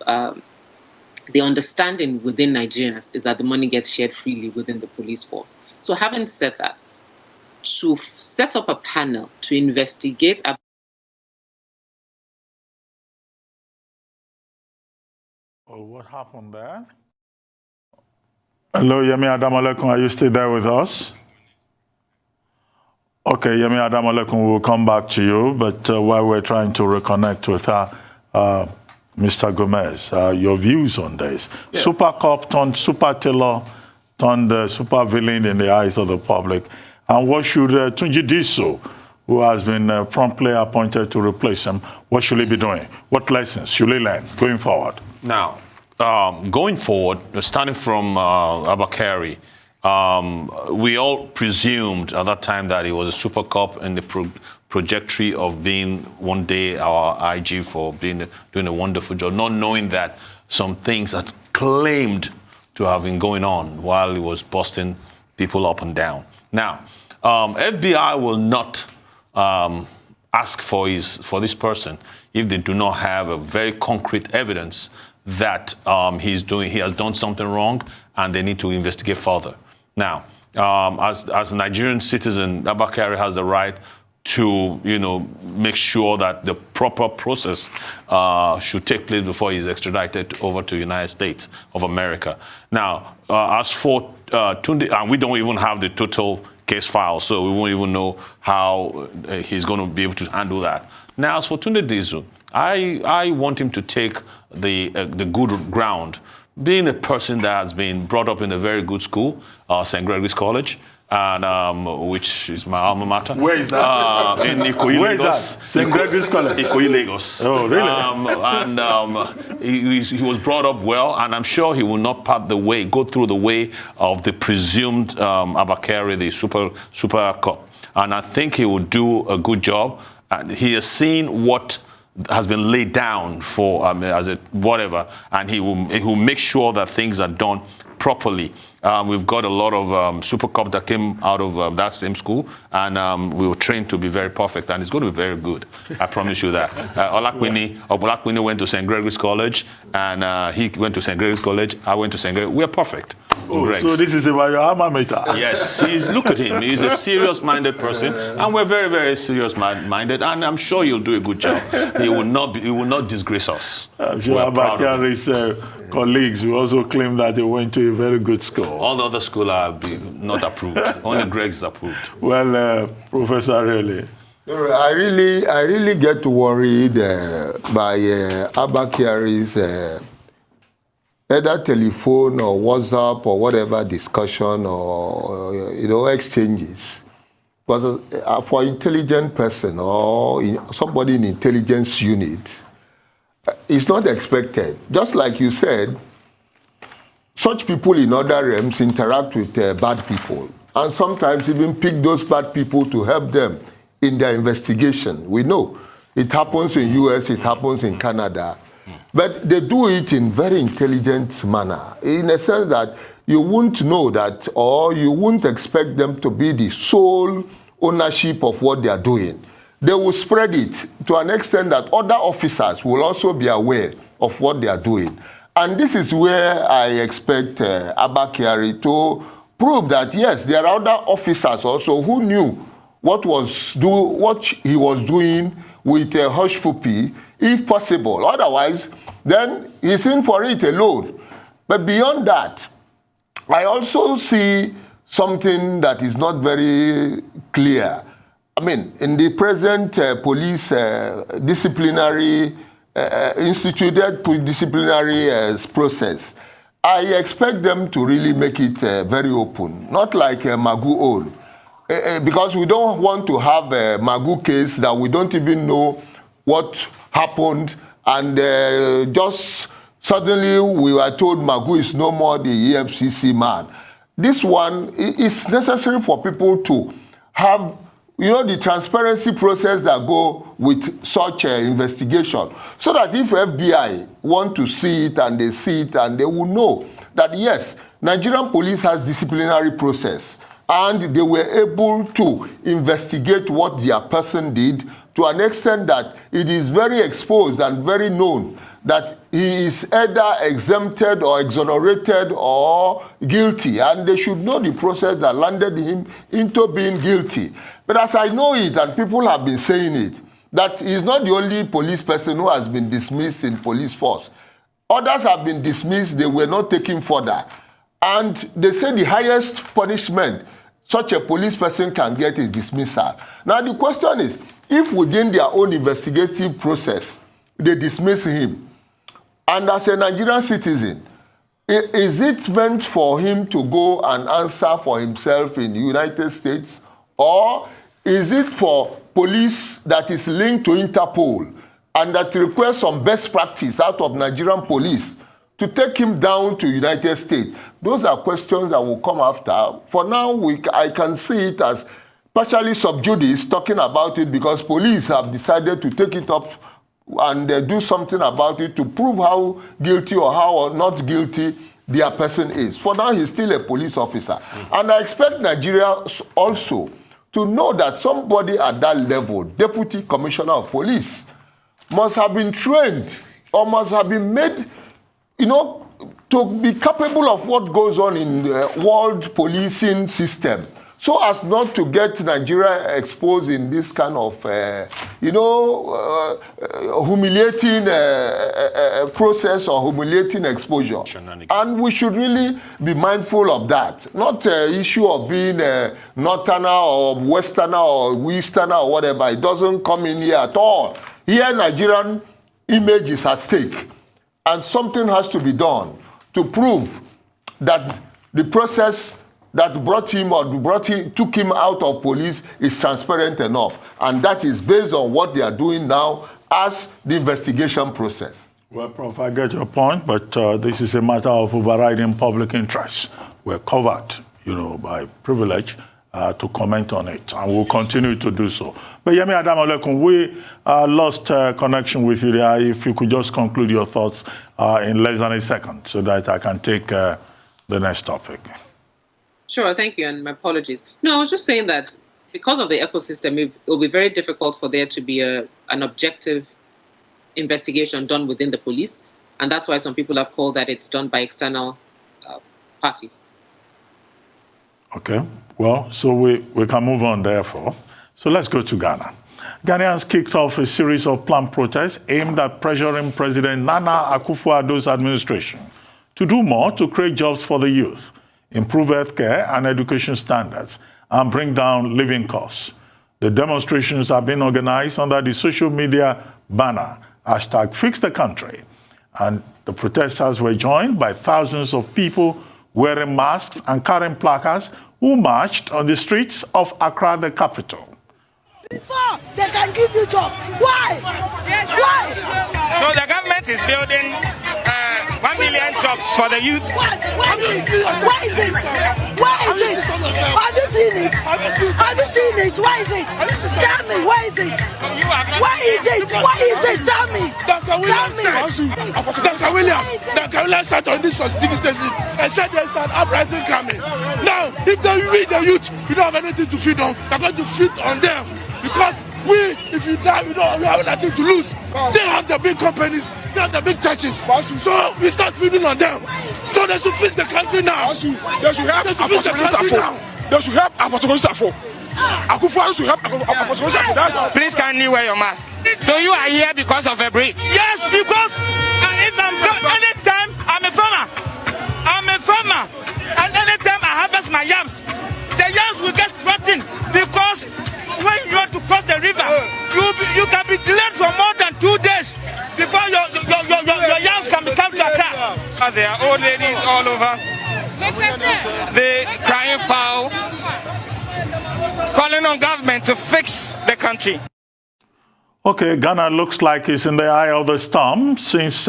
understanding within Nigerians is that the money gets shared freely within the police force. So having said that, to set up a panel to investigate. Oh, what happened there? Hello, Yemi Adamalekun, are you still there with us? Okay, Yemi Adamalekun, we'll come back to you, but while we're trying to reconnect with Mr. Gomez, your views on this. Yeah. Super cop turned super tailor, turned super villain in the eyes of the public. And what should Tunji Diso, who has been promptly appointed to replace him, what should he be doing? What lessons should he learn going forward? Now, going forward, starting from Abba Kyari, we all presumed at that time that he was a super cop in the trajectory of being one day our IG for doing a wonderful job, not knowing that some things had claimed to have been going on while he was busting people up and down. Now, FBI will not ask for this person if they do not have a very concrete evidence that he has done something wrong and they need to investigate further. Now, as a Nigerian citizen, Abba Kyari has the right to, make sure that the proper process should take place before he's extradited over to the United States of America. Now, as for Tunde, and we don't even have the total case file, so we won't even know how he's going to be able to handle that. Now, as for Tunde Diso, I want him to take the good ground, being a person that has been brought up in a very good school, St. Gregory's College, and which is my alma mater. Where is that? In Ikoyi, Where Lagos. Is that? St. Gregory's College. Ikoyi, Lagos. Oh, really? He was brought up well, and I'm sure he will not go through the way of the presumed Abba Kyari, the super cop. And I think he will do a good job. And he has seen what has been laid down for whatever, and he will make sure that things are done properly. We've got a lot of super cops that came out of that same school, and we were trained to be very perfect, and it's going to be very good. I promise you that. Olakwini went to St. Gregory's College, and he went to St. Gregory's College. I went to St. Gregory's. We're perfect. Oh, so this is about your alma mater. Yes, look at him. He's a serious-minded person, and we're very, very serious-minded, and I'm sure he'll do a good job. He will not disgrace us. I'm sure Abba Kyari's colleagues will also claim that he went to a very good school. All the other schools are not approved. Only Greg's is approved. Well, Professor Arele. I really get worried by Abba Kyari's either telephone or WhatsApp or whatever discussion or exchanges. But for intelligent person or somebody in intelligence unit, it's not expected. Just like you said, such people in other realms interact with bad people, and sometimes even pick those bad people to help them in their investigation. We know it happens in US, it happens in Canada, but they do it in very intelligent manner, in a sense that you won't know that, or you won't expect them to be the sole ownership of what they are doing. They will spread it to an extent that other officers will also be aware of what they are doing. And this is where I expect Abba Kyari to prove that, yes, there are other officers also who knew what he was doing with hush puppy, if possible. Otherwise, then he's in for it alone. But beyond that, I also see something that is not very clear. I mean, in the present police disciplinary instituted disciplinary process, I expect them to really make it very open, not like Magu old. Because we don't want to have a Magu case that we don't even know what happened, and just suddenly we were told Magu is no more the EFCC man. This one is necessary for people to have, the transparency process that go with such investigation, so that if FBI want to see it and they see it, and they will know that, yes, Nigerian police has disciplinary process, and they were able to investigate what their person did to an extent that it is very exposed and very known that he is either exempted or exonerated or guilty, and they should know the process that landed him into being guilty. But as I know it, and people have been saying it, that he is not the only police person who has been dismissed in police force. Others have been dismissed, they were not taken further. And they say the highest punishment such a police person can get is dismissal. Now the question is, if within their own investigative process, they dismiss him, and as a Nigerian citizen, is it meant for him to go and answer for himself in the United States? Or is it for police that is linked to Interpol and that requires some best practice out of Nigerian police to take him down to United States? Those are questions that will come after. For now, I can see it as partially sub judice, talking about it because police have decided to take it up and do something about it to prove how guilty or how not guilty their person is. For now, he's still a police officer. And I expect Nigeria also to know that somebody at that level, Deputy Commissioner of Police, must have been trained or must have been made, to be capable of what goes on in the world policing system, so as not to get Nigeria exposed in this kind of, humiliating process or humiliating exposure. And we should really be mindful of that. Not an issue of being a northerner or westerner or easterner or whatever. It doesn't come in here at all. Here, Nigerian image is at stake. And something has to be done to prove that the process that took him out of police is transparent enough. And that is based on what they are doing now as the investigation process. Well, Prof, I get your point, but this is a matter of overriding public interest. We're covered, by privilege to comment on it, and we'll continue to do so. But Yemi Adamolekun, we lost connection with you there. If you could just conclude your thoughts in less than a second so that I can take the next topic. Sure, thank you, and my apologies. No, I was just saying that because of the ecosystem, it will be very difficult for there to be an objective investigation done within the police, and that's why some people have called that it's done by external parties. Okay, well, so we can move on, therefore. So let's go to Ghana. Ghanaians kicked off a series of planned protests aimed at pressuring President Nana Akufo-Addo's administration to do more to create jobs for the youth, improve healthcare and education standards, and bring down living costs. The demonstrations have been organized under the social media banner, #FixTheCountry, and the protesters were joined by thousands of people wearing masks and carrying placards who marched on the streets of Accra, the capital. Before they can give you job. Why? Why? So the government is building 1 million jobs jobs for the youth. What? Where is it? Where is it? Where is it? Have you seen it? Have you seen it? Where is it? Tell me, where is it? Where is it? Where is it? Tell me. Tell me. Dr. Williams sat on this TV station and said there's an uprising coming. Now, if they read the youth, we don't have anything to feed on. They're going to feed on them. Because if you die, we have nothing to lose. They have the big companies, they have the big churches. So we start feeding on them. So they should fix the country now. They should help They should help Apostle Safo. Akufo should help Apostle Safo. Please kindly wear your mask. So you are here because of a break? Yes, because if anytime I'm a farmer. And anytime I harvest my yams, the yams will get rotten because when you want to cross the river, you can be delayed for more than 2 days before your yams can become to Accra. There are old ladies all over. They crying foul, calling on government to fix the country. Okay, Ghana looks like it's in the eye of the storm since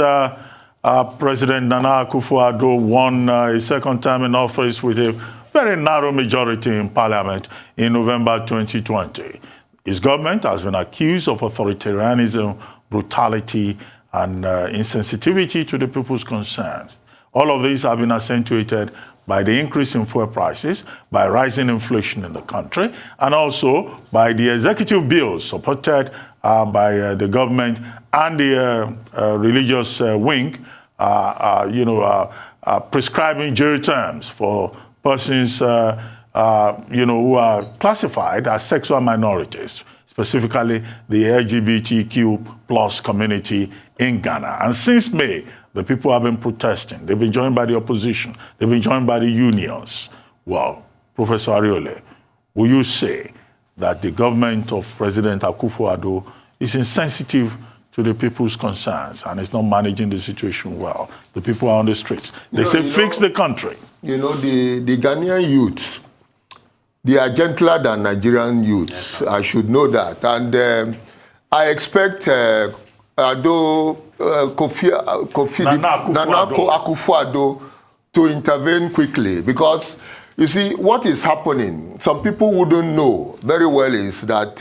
President Nana Akufo-Addo won a second time in office with a very narrow majority in parliament in November 2020. His government has been accused of authoritarianism, brutality, and insensitivity to the people's concerns. All of these have been accentuated by the increase in fuel prices, by rising inflation in the country, and also by the executive bills supported by the government and the religious wing, prescribing jail terms for persons, who are classified as sexual minorities, specifically the LGBTQ plus community in Ghana. And since May, the people have been protesting. They've been joined by the opposition. They've been joined by the unions. Well, Professor Ariole, will you say that the government of President Akufo-Addo is insensitive to the people's concerns and is not managing the situation well? The people are on the streets. They say, fix the country. You know, the Ghanaian youths, they are gentler than Nigerian youths. Yes, I should know that. And I expect Nana Akufo-Addo to intervene quickly, because you see what is happening. Some people wouldn't know very well is that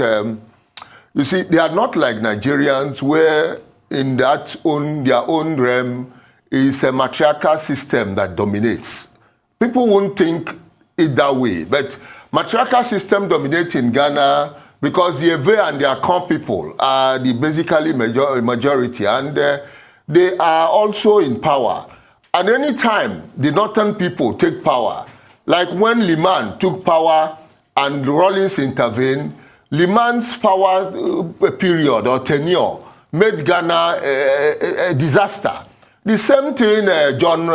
you see they are not like Nigerians, where in their own realm is a matriarchal system that dominates. People won't think it that way, but matriarchal system dominates in Ghana because the Ewe and their core people are the basically majority, and they are also in power. And any time the northern people take power, like when Liman took power and Rawlings intervened, Liman's power period or tenure made Ghana a disaster. The same thing John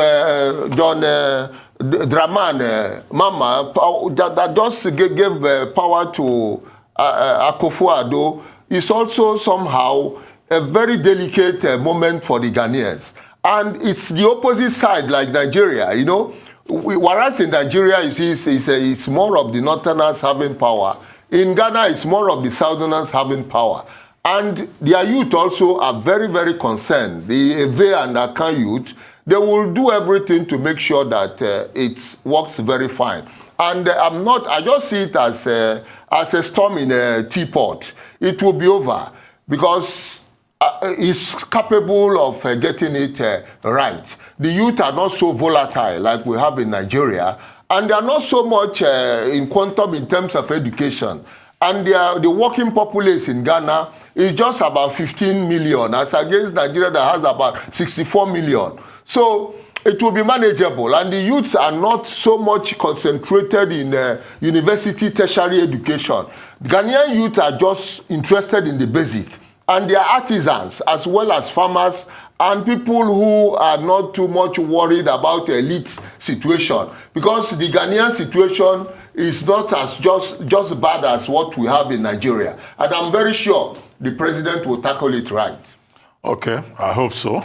Dramani Mama that just gave power to Akufo-Addo is also somehow a very delicate moment for the Ghanaians. And it's the opposite side, like Nigeria, you know. Whereas in Nigeria, it's more of the northerners having power. In Ghana, it's more of the southerners having power. And their youth also are very, very concerned. The Ewe and Akan youth, they will do everything to make sure that it works very fine. And I just see it as a storm in a teapot. It will be over because it's capable of getting it right. The youth are not so volatile like we have in Nigeria, and they are not so much in quantum in terms of education. And the working populace in Ghana is just about 15 million, as against Nigeria that has about 64 million. So it will be manageable, and the youths are not so much concentrated in university tertiary education. Ghanaian youth are just interested in the basic, and they are artisans as well as farmers and people who are not too much worried about the elite situation, because the Ghanaian situation is not as just bad as what we have in Nigeria. And I'm very sure the president will tackle it right. Okay, I hope so.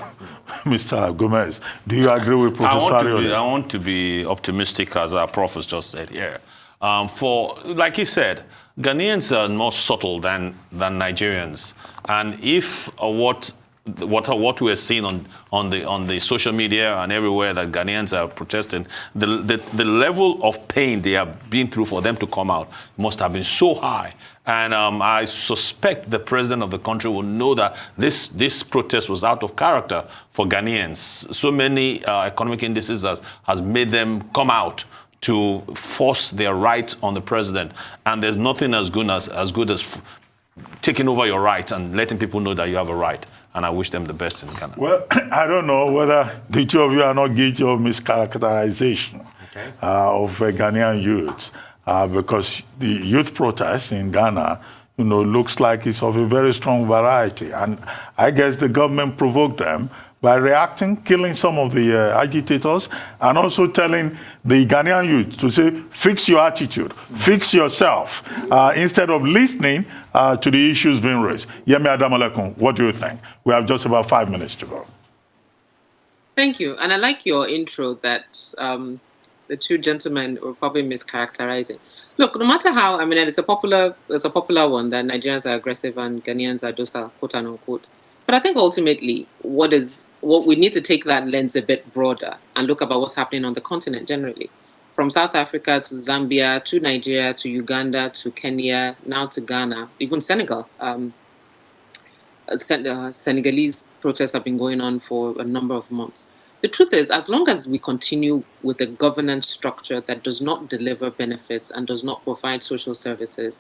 Mr. Gomez, do you agree with Professor Ariole? I want to be optimistic, as our prof has just said here. Like he said, Ghanaians are more subtle than Nigerians. And if what what we're seeing on the social media and everywhere that Ghanaians are protesting, the level of pain they have been through for them to come out must have been so high. And I suspect the president of the country will know that this protest was out of character for Ghanaians. So many economic indices has made them come out to force their right on the president. And there's nothing as good as taking over your rights and letting people know that you have a right. And I wish them the best in Ghana. Well, I don't know whether the two of you are not guilty of mischaracterization of Ghanaian youths, because the youth protest in Ghana, looks like it's of a very strong variety. And I guess the government provoked them by reacting, killing some of the agitators, and also telling the Ghanaian youth to say, fix your attitude, fix yourself, instead of listening to the issues being raised. Yemi Adamolekun, what do you think? We have just about 5 minutes to go. Thank you. And I like your intro that the two gentlemen were probably mischaracterizing. Look, no matter how, it's a popular one that Nigerians are aggressive and Ghanaians are docile, quote unquote. But I think ultimately what we need to take that lens a bit broader and look about what's happening on the continent generally. From South Africa to Zambia, to Nigeria, to Uganda, to Kenya, now to Ghana, even Senegal. Senegalese protests have been going on for a number of months. The truth is, as long as we continue with a governance structure that does not deliver benefits and does not provide social services,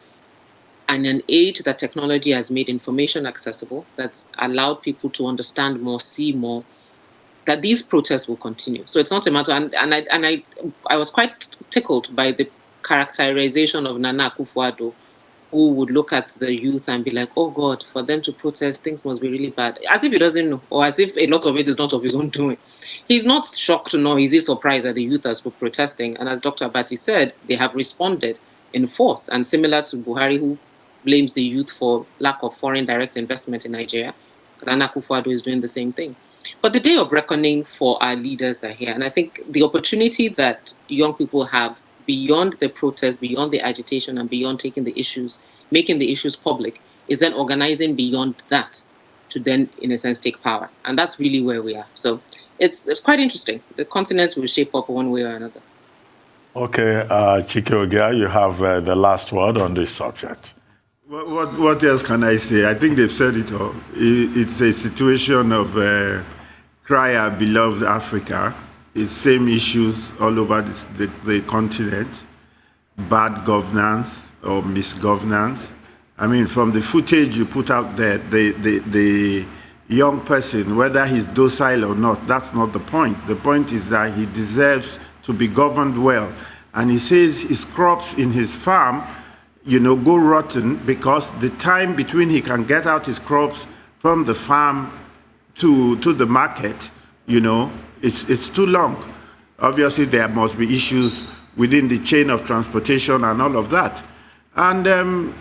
and an age that technology has made information accessible, that's allowed people to understand more, see more, that these protests will continue. So it's not a matter, and I was quite tickled by the characterization of Nana Akufo-Addo, who would look at the youth and be like, oh God, for them to protest, things must be really bad. As if he doesn't know, or as if a lot of it is not of his own doing. He's not shocked to know, he's surprised that the youth are protesting. And as Dr. Abati said, they have responded in force. And similar to Buhari, who blames the youth for lack of foreign direct investment in Nigeria, Nana Akufo-Addo is doing the same thing. But the day of reckoning for our leaders are here. And I think the opportunity that young people have beyond the protest, beyond the agitation, and beyond taking the issues, making the issues public, is then organizing beyond that to then, in a sense, take power. And that's really where we are. So it's quite interesting. The continent will shape up one way or another. Okay, Chike Ogia, you have the last word on this subject. What else can I say? I think they've said it all. It's a situation of cry our beloved Africa. It's same issues all over the continent. Bad governance or misgovernance. From the footage you put out there, the young person, whether he's docile or not, that's not the point. The point is that he deserves to be governed well. And he says his crops in his farm go rotten because the time between he can get out his crops from the farm to the market, it's too long. Obviously, there must be issues within the chain of transportation and all of that. And,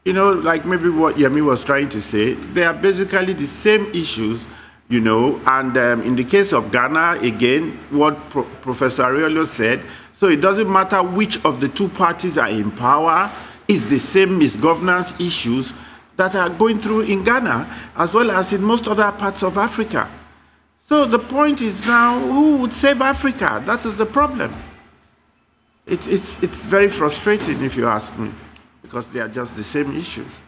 like maybe what Yemi was trying to say, they are basically the same issues, and in the case of Ghana, again, what Professor Ariolo said, so it doesn't matter which of the two parties are in power, it's the same misgovernance issues that are going through in Ghana, as well as in most other parts of Africa. So the point is now, who would save Africa? That is the problem. It's very frustrating, if you ask me, because they are just the same issues.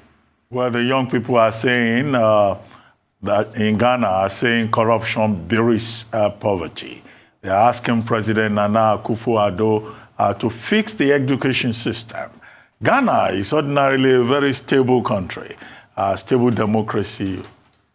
Well, the young people are saying that in Ghana are saying corruption buries poverty. They're asking President Nana Akufo-Addo to fix the education system. Ghana is ordinarily a very stable country, stable democracy,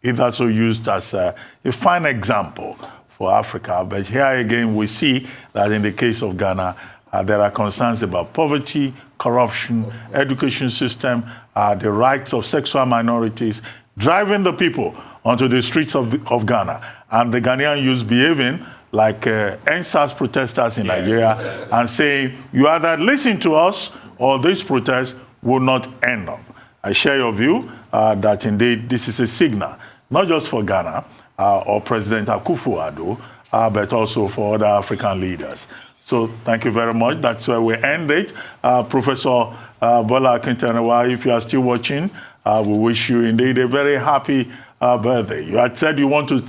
hitherto used as a fine example for Africa. But here again, we see that in the case of Ghana, there are concerns about poverty, corruption, education system, the rights of sexual minorities, driving the people onto the streets of Ghana. And the Ghanaian youth behaving like NSAS protesters in Nigeria and saying, you either listen to us or this protest will not end up. I share your view that indeed this is a signal, not just for Ghana or President Akufo-Addo, but also for other African leaders. So thank you very much. That's where we end it. Professor Bola Akintanewa, if you are still watching, We wish you indeed a very happy birthday. You had said you want to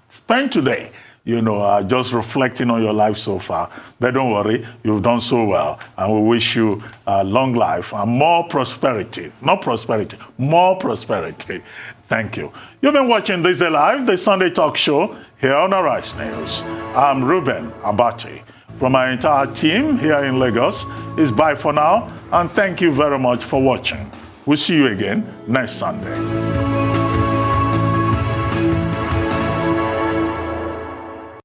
spend today, just reflecting on your life so far. But don't worry, you've done so well. And we wish you long life and more prosperity. Not prosperity, more prosperity. Thank you. You've been watching Thisday Live, the Sunday talk show here on Arise News. I'm Ruben Abachi. From our entire team here in Lagos, it's bye for now. And thank you very much for watching. We'll see you again next Sunday.